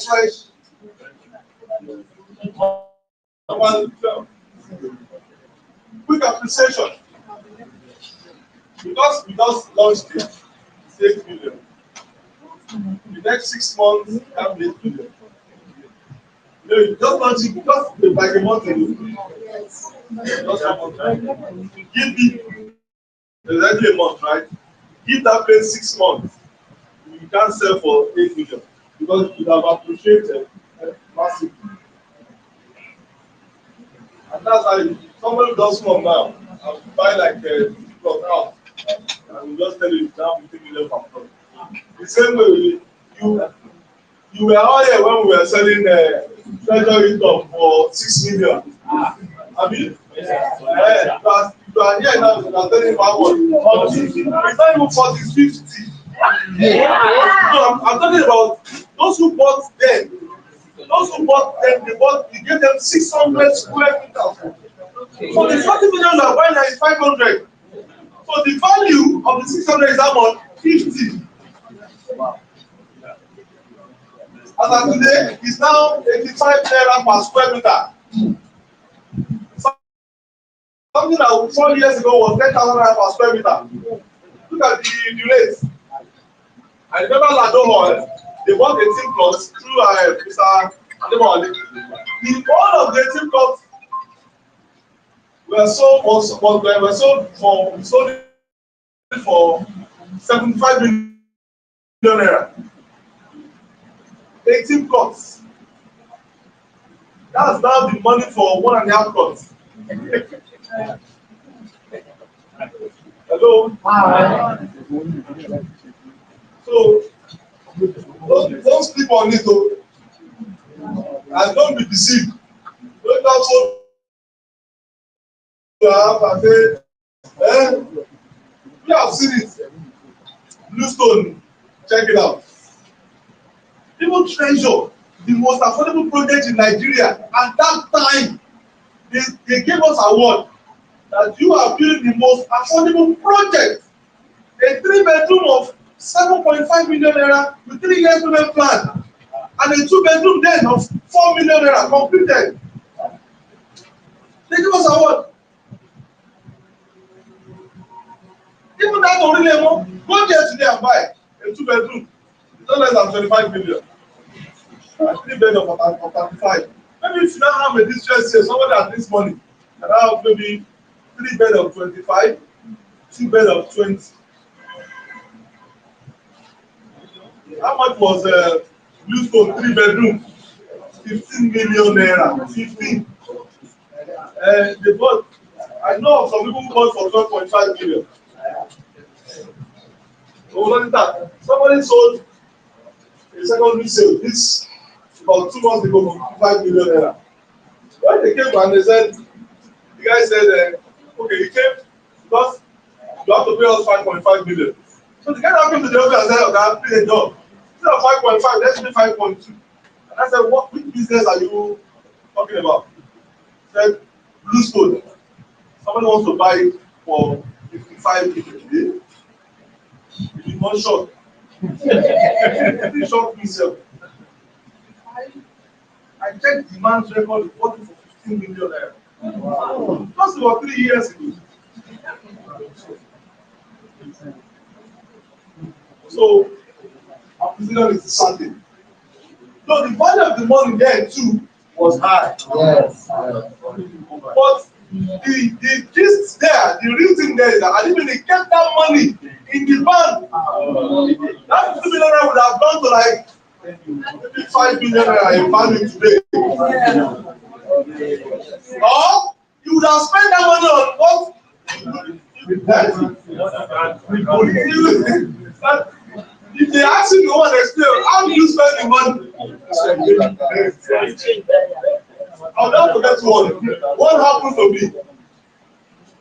fresh. Quick appreciation. Because we just launched it, it's 8 million. The next 6 months, that will be 8 million. You just launch it, just like a month ago. Just a month, right? Give it exactly a month, right? Give that place 6 months. You can't sell for 8 million because you have appreciated massively. And that's how somebody does come now and buy like a plot out. And we just tell you it's now 50 million per plot. The same way you were all here when we were selling treasury income for 6 million. I mean, you are here now, you are telling about what? It's not even 40, 50. No, I'm talking about those who bought them. Those who bought them, they gave them 600 square meters. So the 40 million you are buying is 500. So the value of the 600 is how much? 50. As of today, it's now 85 naira per square meter. Something that 4 years ago was 10,000 naira per square meter. Look at the rates. I remember Lado Hall, they bought 18 plots through Mr. Ademole. The all of the 18 plots were sold for 75 million naira. 18 plots. That's now the money for 1.5 plots. Hello? So, don't sleep on it though. And don't be deceived. Don't also have and say, we have seen it. Bluestone, check it out. People treasure the most affordable project in Nigeria. At that time, they gave us award that you are building the most affordable project. A 3-bedroom of 7.5 million naira with 3 years payment plan, and a 2-bedroom then of 4 million naira completed. They give us award. Even that Orilemo, go there today and buy. a 2 bedroom. It's not less than 25 million. A 3 bed of 35. Maybe if you don't have a distress here, somebody that needs money, and I have maybe 3 bed of 25, 2 bed of 20. How much was Bluestone 3 bedroom? 15 million naira. 15. They bought. I know of some people who bought for 12.5 million. So what is that? Somebody sold a secondary sale this about 2 months ago for 5 million naira. When they came and they said, the guy said, okay, he came because you have to pay us 5.5 million. So the guy now came to the office and said, okay, I'll pay a job. Instead of 5.5, let's pay 5.2. And I said, which business are you talking about? He said, Bluestone. Somebody wants to buy it for 55 million. He did not shock. He shocked himself. I checked the man's record, he bought it for 15 million naira. Wow. Just about 3 years ago. So, acquisition is certain. So, the value of the money there too was high. Yes. But the gist there, the real thing there is that I didn't really kept that money in the bank. That 50 million naira would have gone to like maybe 5 million naira in value today. Or you would have spent that money on what? If they ask you to one explain, how do you spend the money? I'll never forget one. What happened to me?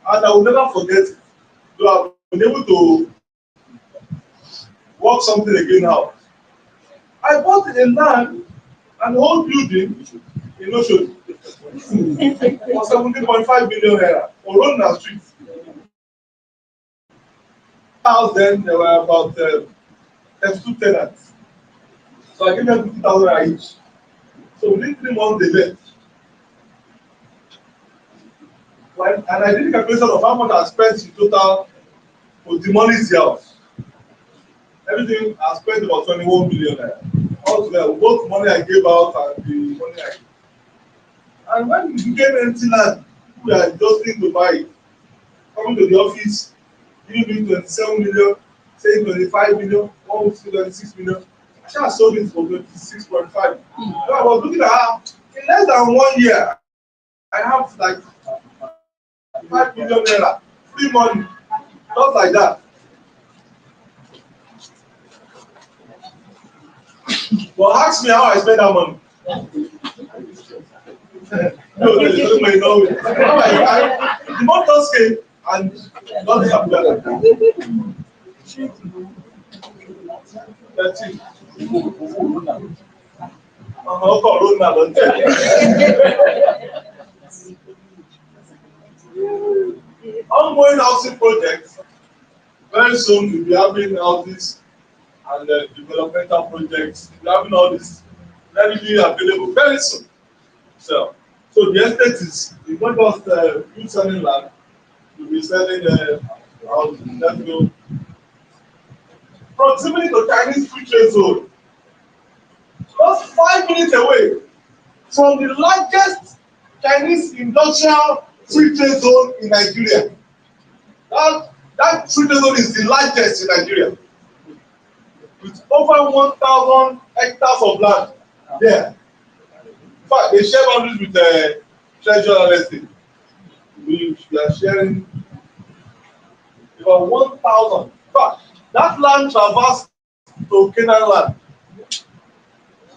And I will never forget to have been able to work something again now. I bought a land and whole building in Oshodi for 17.5 million naira on Ronald Street. House then there were about 32 tenants. So I gave them 50,000 naira each. So within 3 months they left. And I did a calculation of how much I spent in total for demolish the house. Everything I spent about 21 million naira. Altogether, both money I gave out and the money I gave. And when it became empty land, we are just going to buy it. Coming to the office, giving me 27 million, saying 25 million, 26 million. I should have sold it for 26.5. So I was looking at how in less than 1 year, I have like 5 million naira, free money, just like that. But ask me how I spend that money. No, the month just came and nothing happened. That's it. Ongoing housing projects. Very soon we'll be having houses and developmental projects. We'll be having all this readily available very soon. So the estate is not just you selling land, you'll be selling houses. Let's go. Proximity to Chinese free trade zone. Just 5 minutes away from the largest Chinese industrial free trade zone in Nigeria. That free trade zone is the largest in Nigeria. With over 1,000 hectares of land there. In fact, they share boundaries with the Treasury Estate. We are sharing about 1,000. In fact, that land traversed to Canaan land.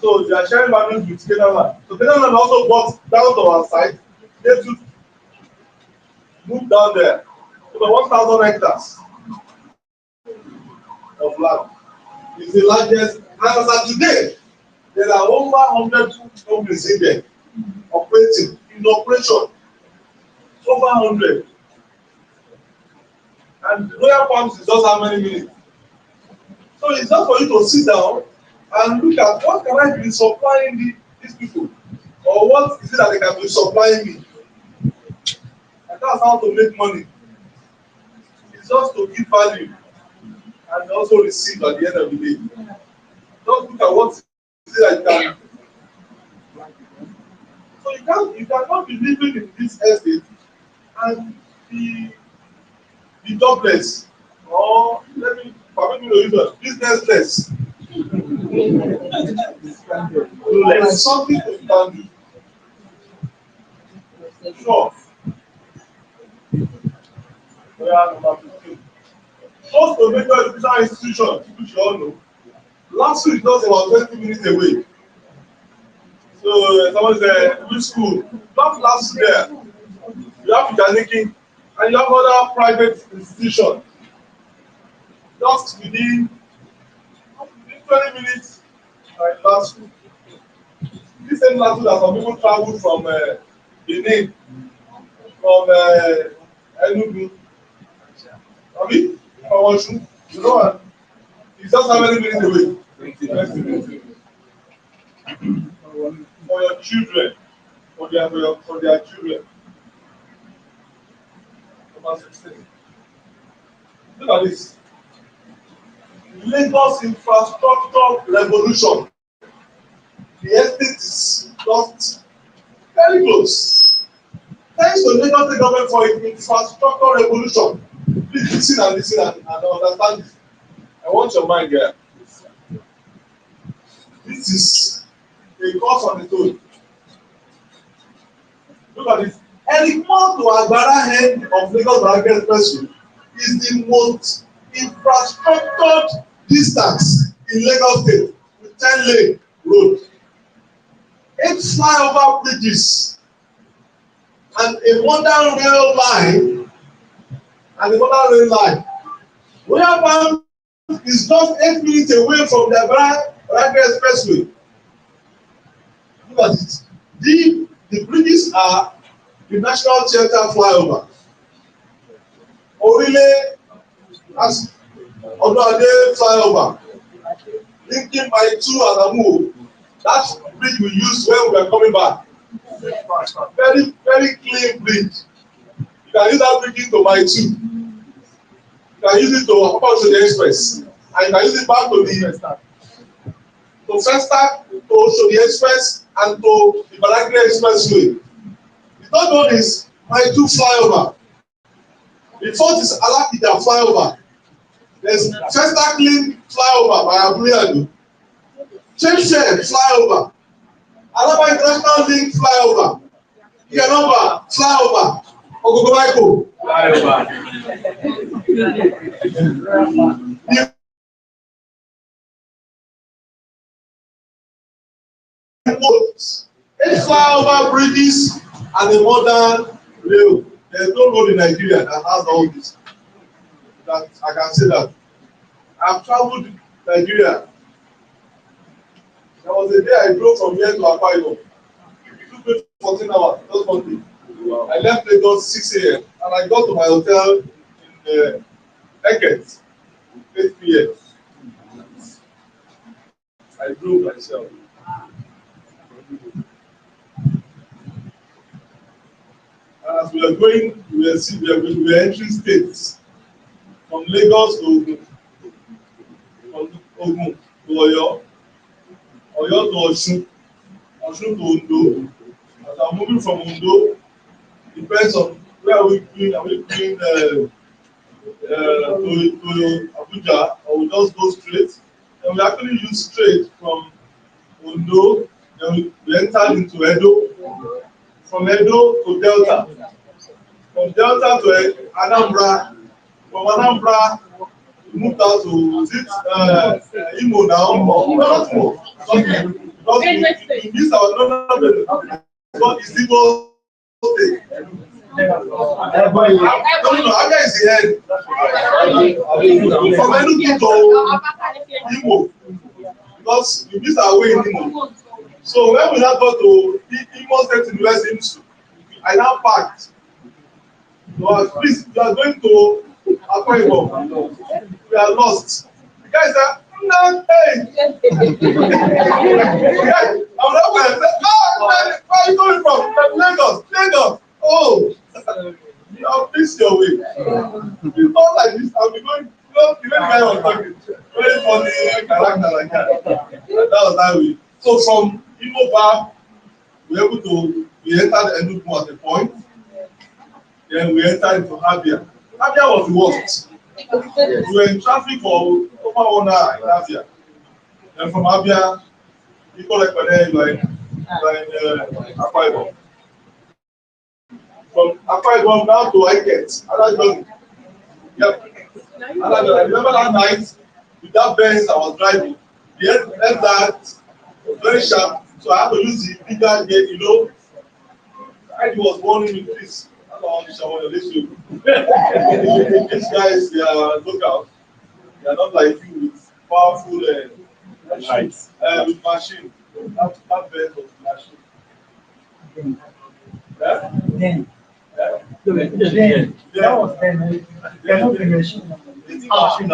So they are sharing boundaries with Canaan land. So Canaan land also bought down to our side. They took move down there to about 1,000 hectares of land. It's the largest. And as of today, there are over 100 companies in there operating in operation. Over 100. And Royal Palms is just how many minutes? So it's just for you to sit down and look at what can I be supplying these people, or what is it that they can be supplying me. And that's how to make money. It's just to give value. and also receive at the end of the day. Don't look at what is it that you can. So you cannot be living in this estate and be jobless or let me permit me to use that businessless. There is something that you can do. Sure. We are number 15. Most of the major educational institutions, which you all know, last week was about 20 minutes away. So someone said, which school? Not last year. You have Janiki and you have other private institutions. Just within 20 minutes last week. This same last week that some people traveled from Benin, from Enugu, from Osun. You know what? It's just how many minutes away? 20 minutes. For your children, for their children. Number 16. Look at this. Lagos infrastructure revolution. The estate is just very close. Thanks to Lagos State government for its infrastructure revolution. Please listen and understand this. I want your mind here. This is a course on its own. Look at this. Erikmon to Agbara end of Lagos Badagry Expressway is the most infrastructured distance in Lagos State with 10-lane road, 8 flyover bridges, and a modern rail line. Royal Bank is just 8 minutes away from the Agbara Badagry Expressway. Look at it. The bridges are the National Theatre flyover, Orile as Odoade flyover, linking by 2 and Amu. That bridge we use when we are coming back. Very, very clean bridge. You can use that bridge into my 2. You can use it to Oshodi Express, and you can use it back to Festac, to Oshodi Express, and to the Badagry Expressway. The third one is my 2 flyover. The fourth is Alakija flyover. There's Festac Link flyover by Abuyadu. Cheshire flyover. Alaba International Link flyover. Iyanova flyover. Ogogomaiko flyover. Eight flyover bridges and a modern rail. There's no road in Nigeria that has all this. That I can say that. I've traveled Nigeria. There was a day I drove from here to Akwa Ibom. It took me 14 hours, just one day. Wow. I left Lagos 6 a.m. and I got to my hotel in Eket, 8 p.m. I drove myself. As we are going, we are entering states from Lagos to Ogun to Oyo, Oyo to Osun, Osun to Ondo. As I'm moving from Ondo, depends on where are we going. Are we going to Abuja, or we just go straight? And we actually use straight from Ondo, then we enter into Edo. From Edo to Delta, from Delta to Anambra, from Anambra we moved out to Imo now, not more. This our northern but it's Igbo state. No, Aga is the head. From Enugu to Imo, because we missed our way in Imo. So when we now go to Imo State University, I now packed. So please, you are going to Akwa Ibom. We are lost. The guy said, no, hey. I'm not going to say, where are you coming from? Lagos. Oh, you have missed your way. It's not like this. I'll be going, the way the guy was talking, highway. So from Imo back, we enter the Enugu at a point. Then we enter into Abia. Abia was the worst. We were in traffic for over 1 hour in Abia. Then from Abia, you go like Akwa Ibom. From Akwa Ibom down to Iket. Yep. I remember that night with that Benz I was driving. The end that was very sharp, so I had to use the bigger gate, you know. I was warning me, please. I don't want to shower on this you. These guys, they are local. They are not like you with powerful lights. With machine. That Benz was machine. Yeah? Then. Yeah? That was then. They're not the machine. You see all those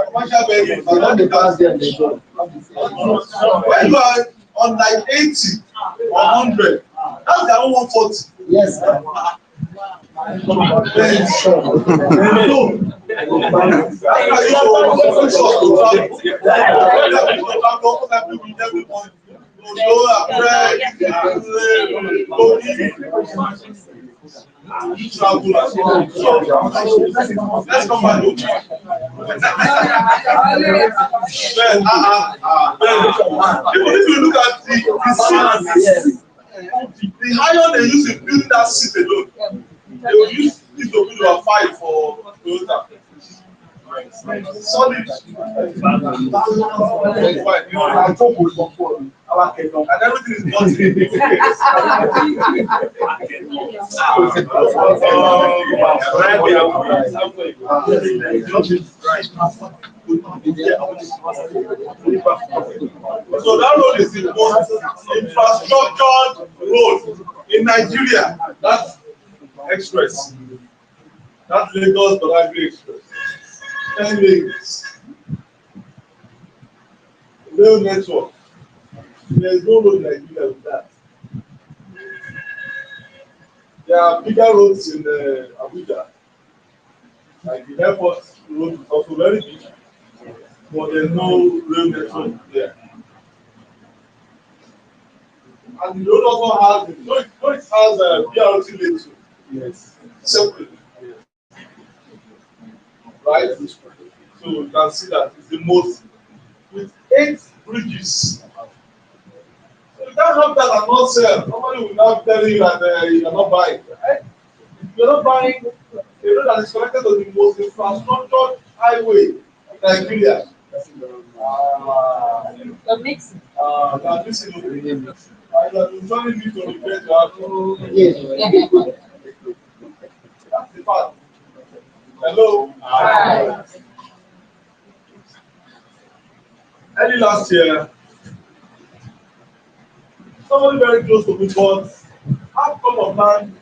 commercial vehicles when you are on like 80 or 100, that's their own 140. Yes. Let's come back. If you look at the seat, the iron they use in building that seat alone, they will use this to build a 5 for Toyota. Solid. And everything is nothing. So that road is the most infrastructured road in Nigeria. That express, that Lagos-Badagry express. 10 lanes. Rail network. There is no road in Nigeria with that. There are bigger roads in Abuja. Like the airport road is also very big, but there is no rail network there. And the road also has, it has a BRT lane too. Yes. Separate. Right? So you can see that it's the most, with 8 bridges. So you can't have that and not sell. Nobody will now tell you that you are not buying. Right? If you're not buying a road that is connected to the most infrastructured highway in Nigeria. The mixing. That is it. And that you only need to repair to have. Yes. That's the fact. Hello. Hi. Early last year, somebody very close to me bought half plot of land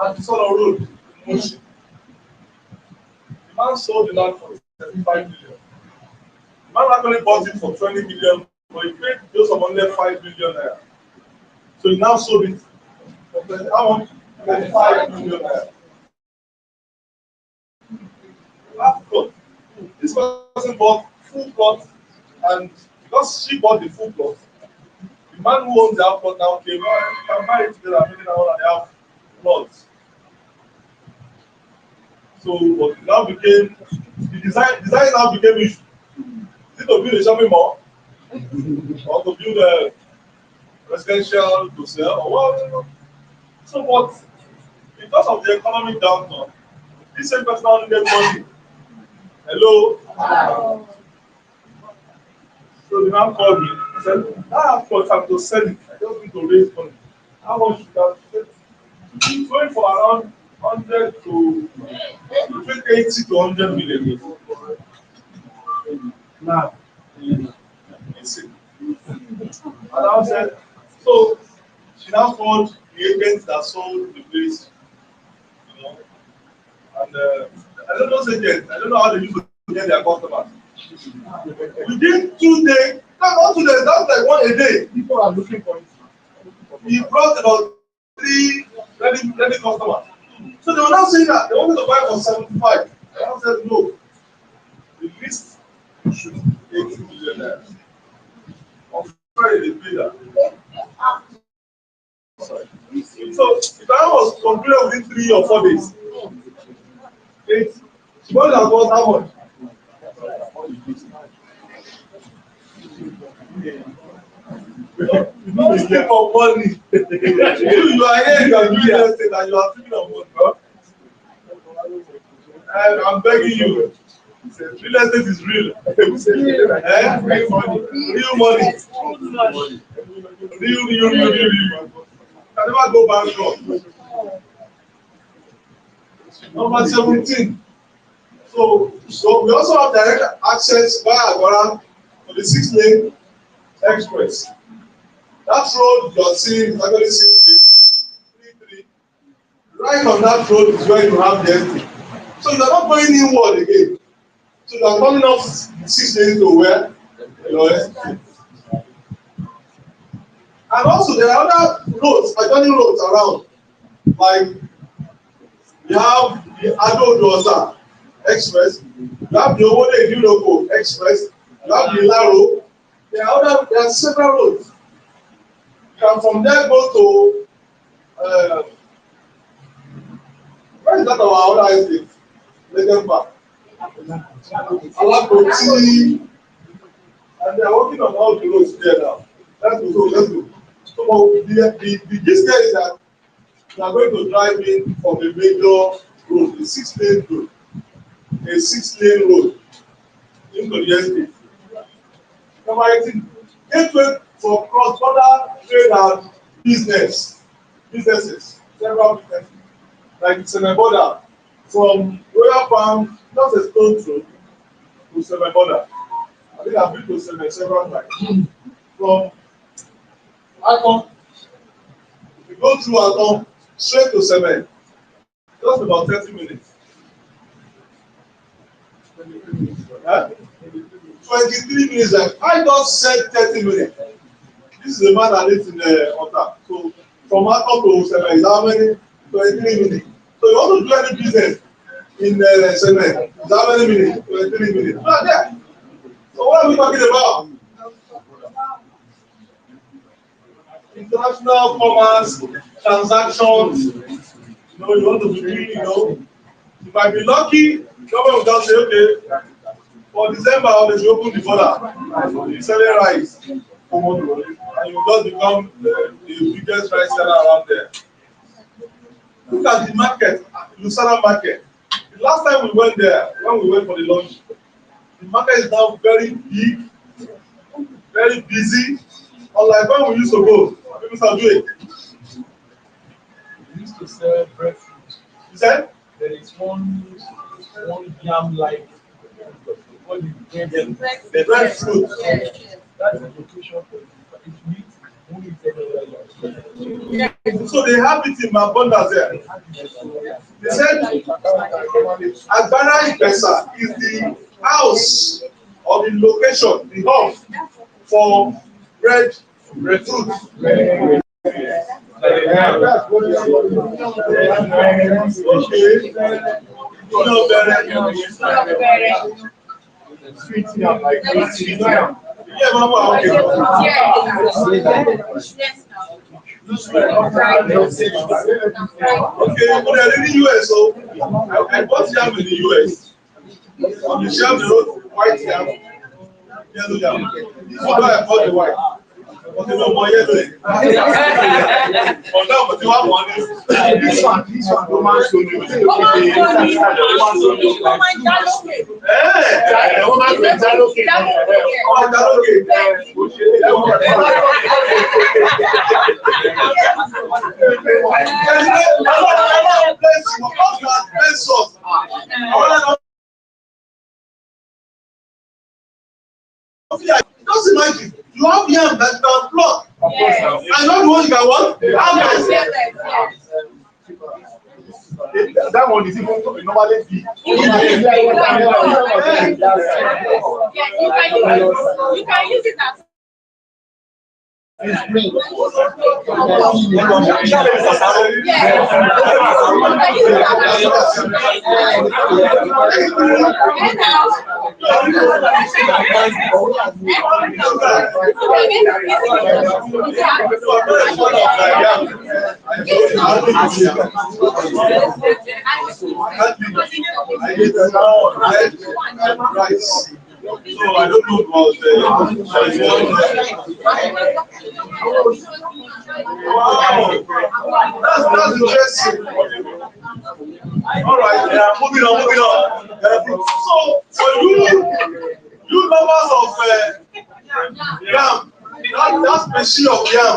at the Solo Road in Moshi. The man sold the land for 75 million. The man actually bought it for 20 million, but he paid just only 5 million naira. So he now sold it for 25 million naira. Half plot. This person bought full plot, and because she bought the full plot, the man who owns the half plot now came, "Oh, you can buy it together, making all and half plots." So, but it now became the design now became issue. Is it to build a shopping mall or to build a residential to sell or what? So, but because of the economic downturn, this same person only get money. Hello. So the man called me. He said, I have contract to sell it. I just need to raise money. How much should I say? It's going for around 100 to between 80 to 100 million. Now, it's it. And I said, so she now called the agent that sold the place, you know, and I don't know the agent. I don't know how they used to get their customers. Within 2 days, not 2 days, that's like one a day. People are looking for it. He brought about 3 ready customers. So they were now saying that they wanted to buy for 75. And I said, no, the least you should 80 million naira. On Friday, they paid that. So if I was completed within 3 or 4 days, she bought that was how much? You don't speak of money. You are here, you are doing real estate, and you are speaking of money, bro. I'm begging you. Real estate is real. Real money. Real. Can never go bankrupt. Number 17. So we also have direct access via Agora to the 6-lane express. That road you are seeing is actually 6-3. Right on that road is where you have the exit. So you are not going inward again. So you are coming off 6 lanes to where your exit. And also there are other roads, adjoining roads around. Like you have the Ado-Dosa Express, you have the Owode Idiloko Express, you have the Ilaro. There are several roads. You can from there go to where is that our other estate? Legend Park. Alakoti, and they are working on all the roads there now. Let's go. So the gist there is that you are going to drive in from a major road, a 6-lane road, into the estate. Number 18, gateway for cross-border trade and businesses, several businesses, like Semeboda, from Royal Palm, just a stone throw to Semeboda. I think I've been to Seme several times. From Akon, if you go through Akon, straight to Seme, just about 30 minutes. 23 minutes. I just said 30 minutes. This is the man that lives in the Ota. So from Akon to Seme is how many? 23 minutes. So you want to do any business in Seme, is how many minutes? 23 minutes. Not there. So what are we talking about? International commerce, transactions. You want to be doing, you might be lucky, government will just say, okay, for December, they should open the border. You're selling rice. And you just become the biggest rice seller around there. Look at the market, Lusana market. The last time we went there, when we went for the lunch, the market is now very big, very busy. Unlike when we used to go, people start doing. We used to sell breadfruit. You said? There is one yam-like. What do you get? The breadfruit. That's the location for it. So they have it in abundance there. They said Agbara Ibesa is the house or the location, the hub for breadfruit. Okay. Sweet yam, like sweet yam. Yeah, Mama. Okay, but they're in the US, so I bought yam in the US. On the shelf, the road white yam, yellow yam. This is why I bought the white. But you know more yellow. But now, but you have one. This one, Roman Sony. Just imagine, you have yam that you can pluck. I know the one you can what? That one is even normally big. You can use it as It's green. So I don't know about that's interesting. All right, yeah, moving on. So you lovers of yam, that species of yam.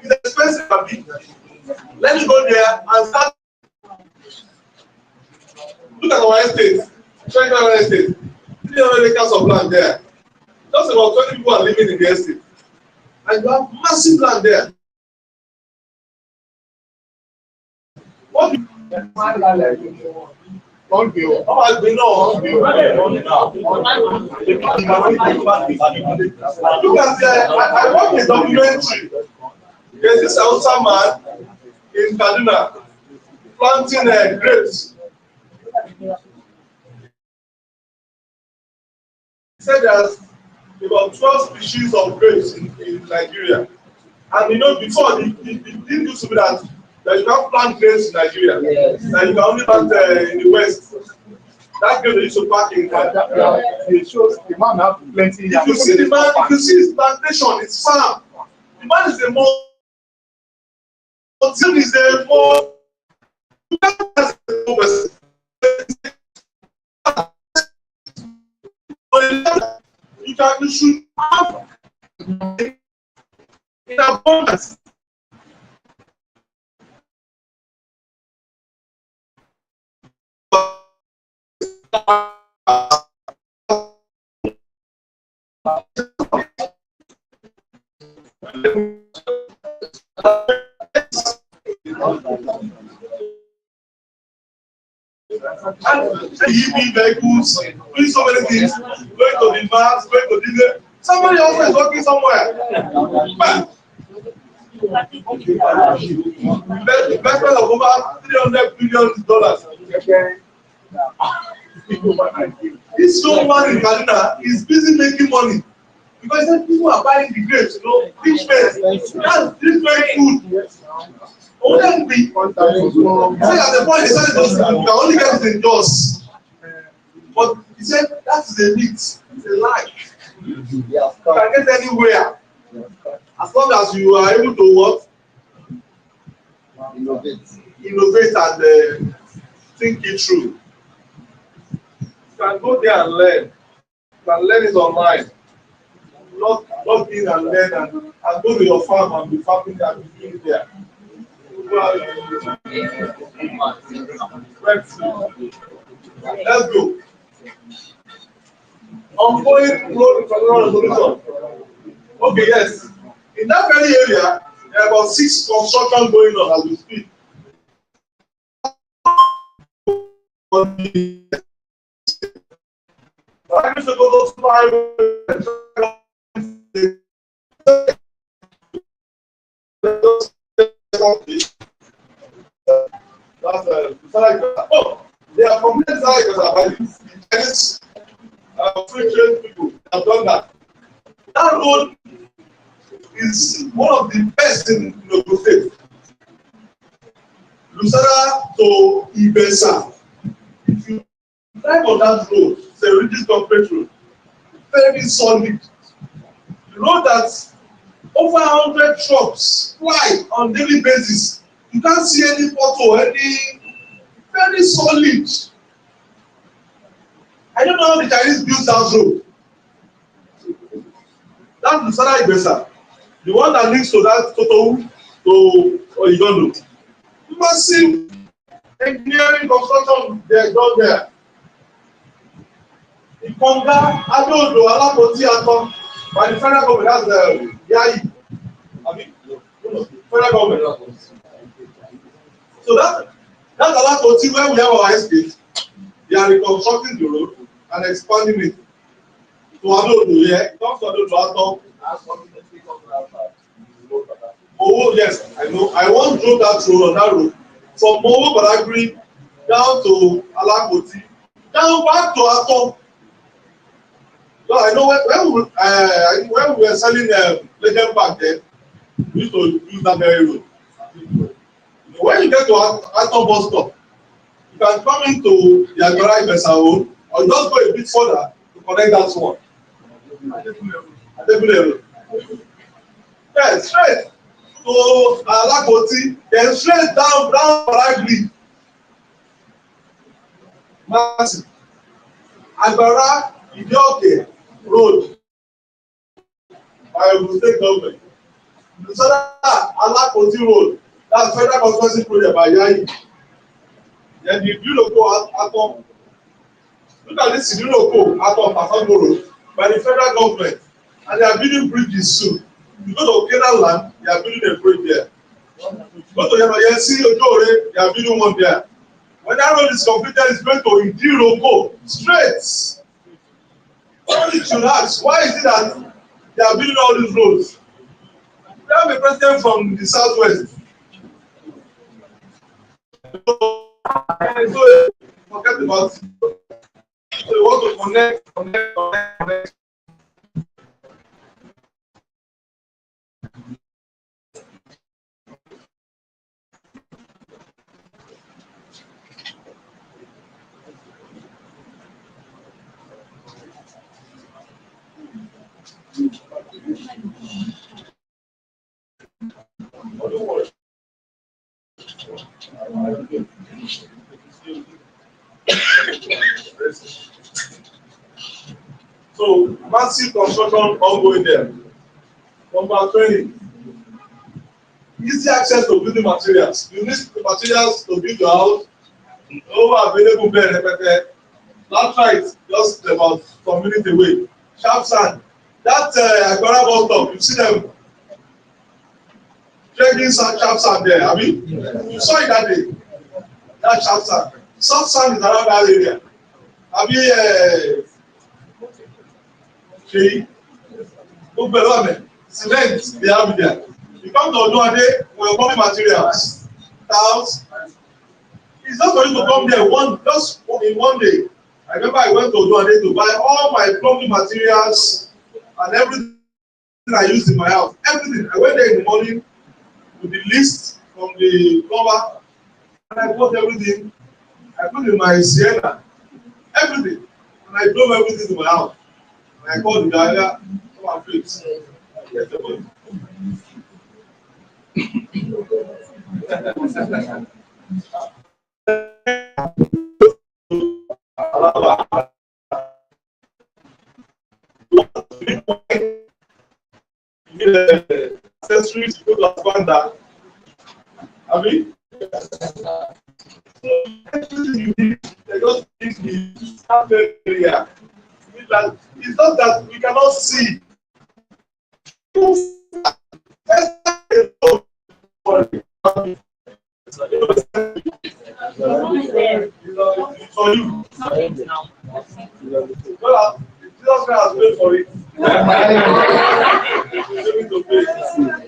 It's expensive, Abi. Let me go there and start. Look at our estate. Check our estate. 300 acres of land there. Just about 20 people are living in the estate. And you have massive land there. What do you don't be look at I watched a documentary. There's this Hausa man in Kaduna planting grapes. He said there's about 12 species of grapes in Nigeria. And you know, before the thing used to be that you can't plant grapes in Nigeria. Yes. And you can only plant in the West. That grape they used to pack in It shows the man have plenty. If you see the man, if you see his plantation, his farm, the man is a more is a more you should have in abundance. EV vehicles, doing so many things, going to the Mars, going to Disney. Somebody else is working somewhere. Investment of over $300 billion. This young man in Kaduna is busy making money because people are buying the grapes, you know, rich men. That's different food. Only be say at the point he said you can only get it indoors. But he said that is a myth, it's a lie. You can get anywhere as long as you are able to what? Innovate and think it through. You can go there and learn. You can learn it online. Not in and learn and go to your farm and be farming there and be doing there. Let's go. Ongoing road resolution. Okay, yes. In that very area, there are about 6 construction going on as we speak. I used to go to That's oh, they are from Texas because the Chinese free trade people have done that. That road is one of the best in Ogun State. Lusara to Ibesa. If you drive on that road, it's a rigid concrete road, very solid. The road that over 100 trucks fly on daily basis. You can't see any photo, any very solid. I don't know how the Chinese built that road. That's Lusara Ibesa. The one that links to that Kotowu to Oyedondo. Massive engineering construction they done there. Ikonga, Adodo, Alapoti, Atom, by the federal government, that's Yayi. I mean, federal government. So that's Alapoti where we have our estate. They are reconstructing the road and expanding it to Adodo, yeah. Comes to Adodo, Atom. Oh yes, I know. I once drove that road on that road from Mowo Badagry down to Alapoti, down back to Atom. So I know when we were selling Legend Park there, we used to use that very road. When you get to Atom bus stop, you can come into the Agbara Ibesa road or just go a bit further to connect that one. Adebule road. Yeah, straight to Alapoti, then straight down Badagry. Massive. Agbara Ideoke road by Ogun State government. Lusara Alapoti road, that's federal construction project by Yayi. Then the Iduloko Atom. Look at this Iduloko Atom Pasango road by the federal government, and they are building bridges soon. You go to Canaan land, they are building a bridge there. Go to Yanoyesi Ojore, they are building one there. When that road is completed, it's going to Iduloko straight. Only should ask, why is it that they are building all these roads? We have a president from the southwest. So forget about it. So we want to connect. So massive construction ongoing there. Number 20. Easy access to building materials. You need the materials to build your house. Over available there, that's right, just about some minutes away. Sharp sand. That Agbara bus stop, you see them trading sharp sand there, I mean, you saw it that day. That sharp sand. Soft sand is around that area. I mean, cement, they have it there. You come to Odoade for your plumbing materials, tiles. It's not for you to come there just in one day. I remember I went to Odoade to buy all my plumbing materials and everything I used in my house. Everything. I went there in the morning with the list from the plumber, and I bought everything. I put in my Sienna, everything, and I drove everything to my house. And I called the guy, come and fix. Get the money. Accessories to go to Aspanda. I mean, everything you need, they just give me that area. It's not that we cannot see. For you. Well, Jesus Christ has paid for it.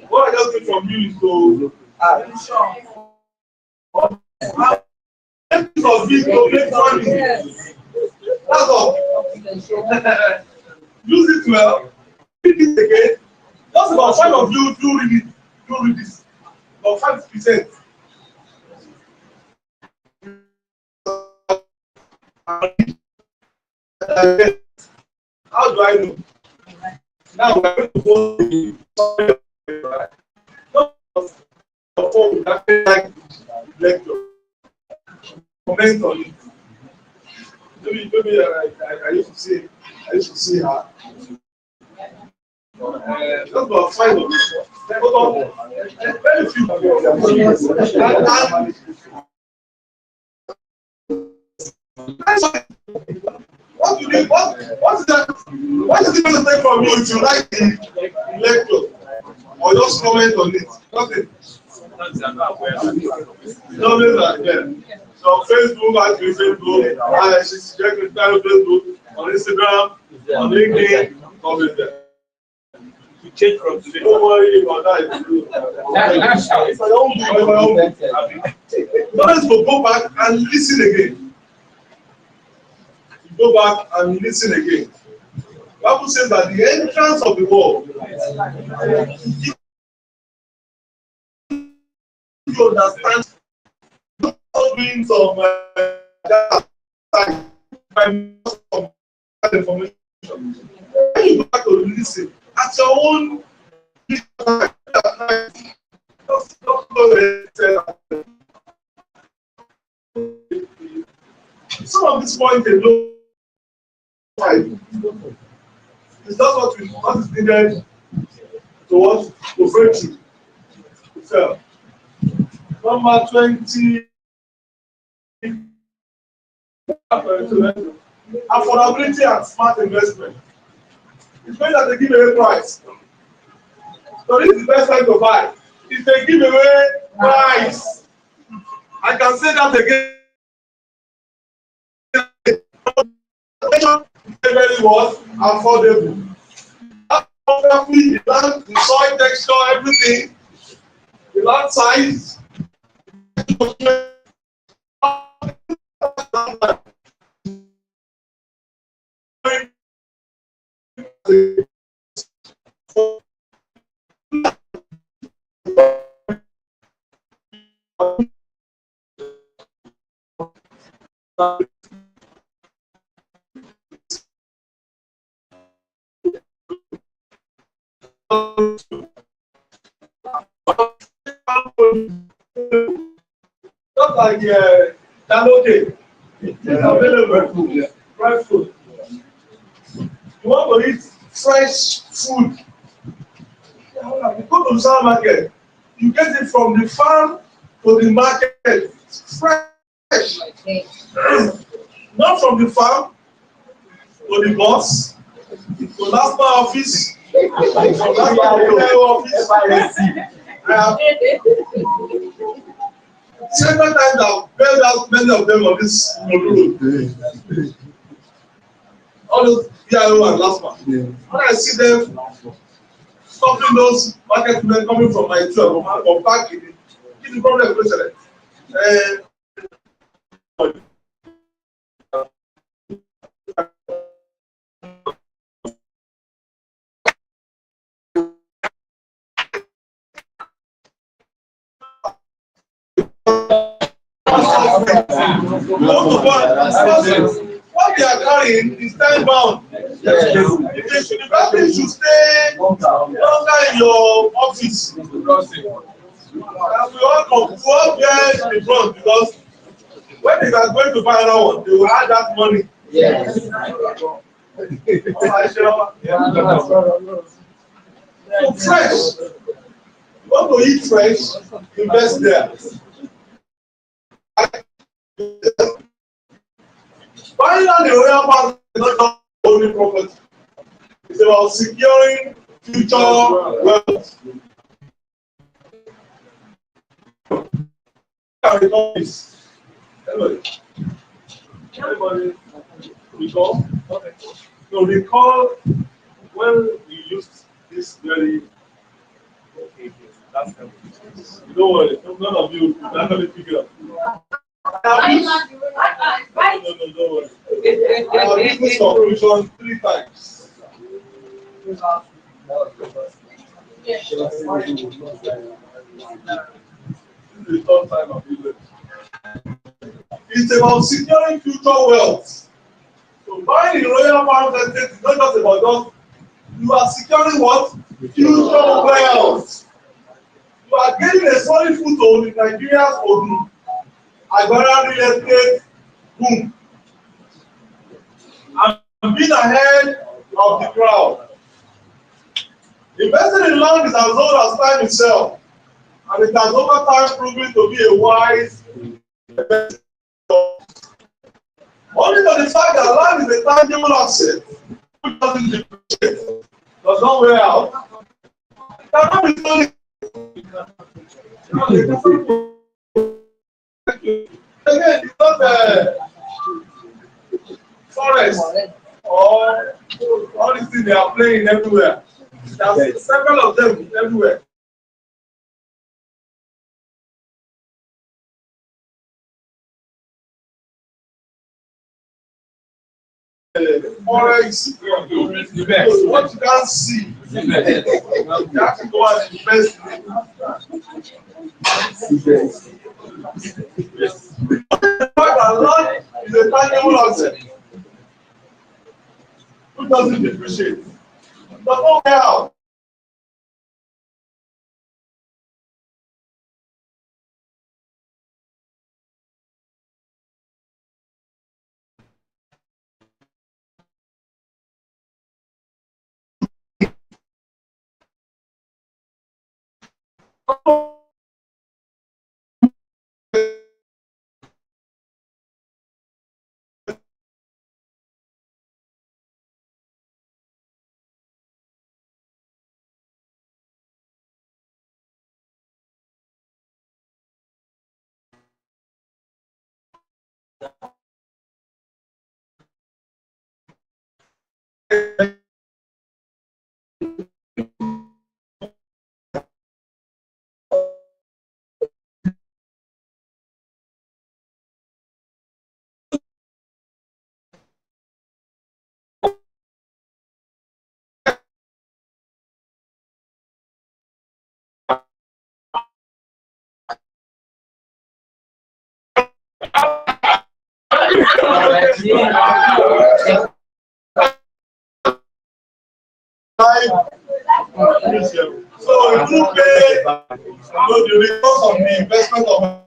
What I just need from you is to of it to make money. That's all. Use it well. Read it again. Just about 5 of you do read it. Do read this. About 5%. How do I know? Now we're going to go to the lecture. Comment on it. Maybe I used to see her. Just about 5 of them. Very few. What do you what is that? What is it going to take from you if you like the lecture? Or just comment on it? Nothing. Nothing like that. So on Facebook, actually Facebook, she's checking Facebook, on Instagram, on LinkedIn, comment there. To change from today. Don't worry about that. If I don't go back and listen again. Go back and listen again. The Bible says that the entrance of the world, you understand, doing some information. When you go back to listen at your own some of this point alone. It's not what is needed to what to break through. So, number 20. Affordability and smart investment. It's meant that they give away price. So this is the best time to buy. If they give away price, I can say that again. Very was affordable. The land, the soil texture, everything, the land size. Just like Danoke, it's available. Fresh food. You want to eat fresh food? You go to the supermarket, you get it from the farm to the market, fresh. Not from the farm to the boss, to last office, from last office. Several times I've bailed out many of them on this road. All those PIO and last one. When I see them stopping those market men coming from my truck from back in the problem president. What they are carrying is time bound. The battery should stay longer in your office. And we all get the front because when they are going to buy another one, they will add that money. Yes. So fresh. You want to eat fresh, invest there. Buying on the royal path is not only property. It's about securing future wealth. Anybody recall? Okay. So recall when we used this very last time. Don't worry, none of you actually figure out. I worry. I have used this conclusion 3 times. This is the third time I've used it. It's about securing future wealth. So buying a royal farm estate is not just about just you are securing what? Future wealth. You are getting a solid foothold in Nigeria's Odu, Agbara real estate boom, and being ahead of the crowd. Investing in land is as old as time itself, and it has over time proven to be a wise investment. Only for the fact that land is a tangible asset which doesn't depreciate, does not wear out, it cannot be stolen. Again, it's not forest or all these things they are playing everywhere. There's several of them everywhere. Forex, the best. What you can't see, you have to go and invest in it. The fact that land is a tangible asset which doesn't depreciate. It does not wear out. So it will pay the returns on the investment of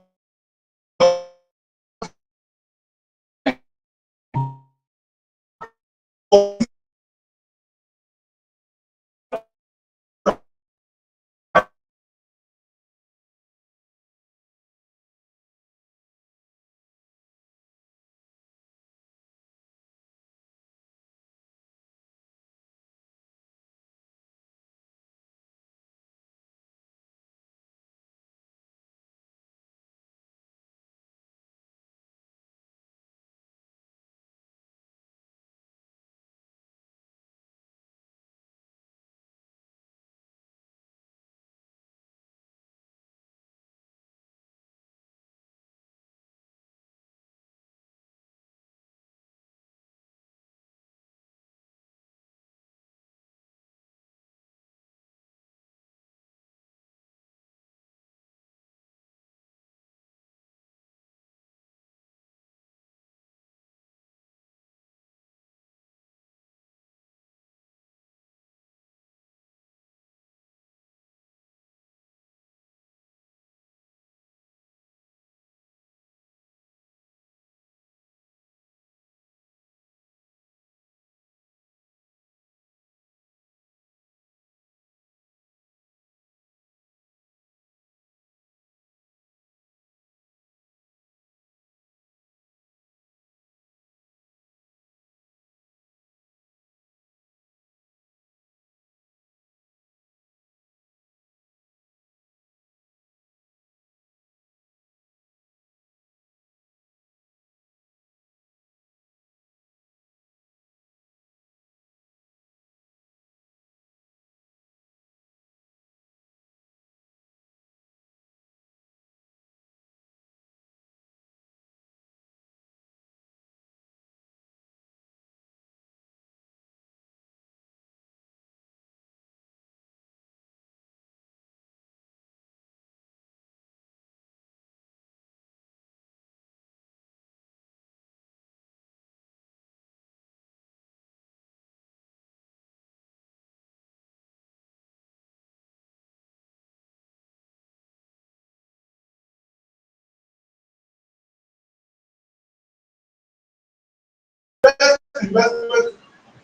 best investment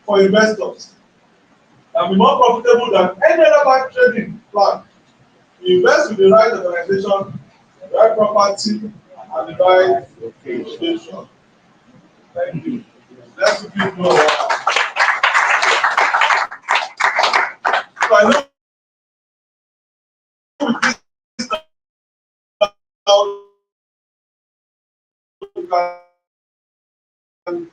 for investors and be more profitable than any other bank trading plan. You invest with the right organization, the right property, and the right location. Thank you. Let's give you more. So I know with this now you can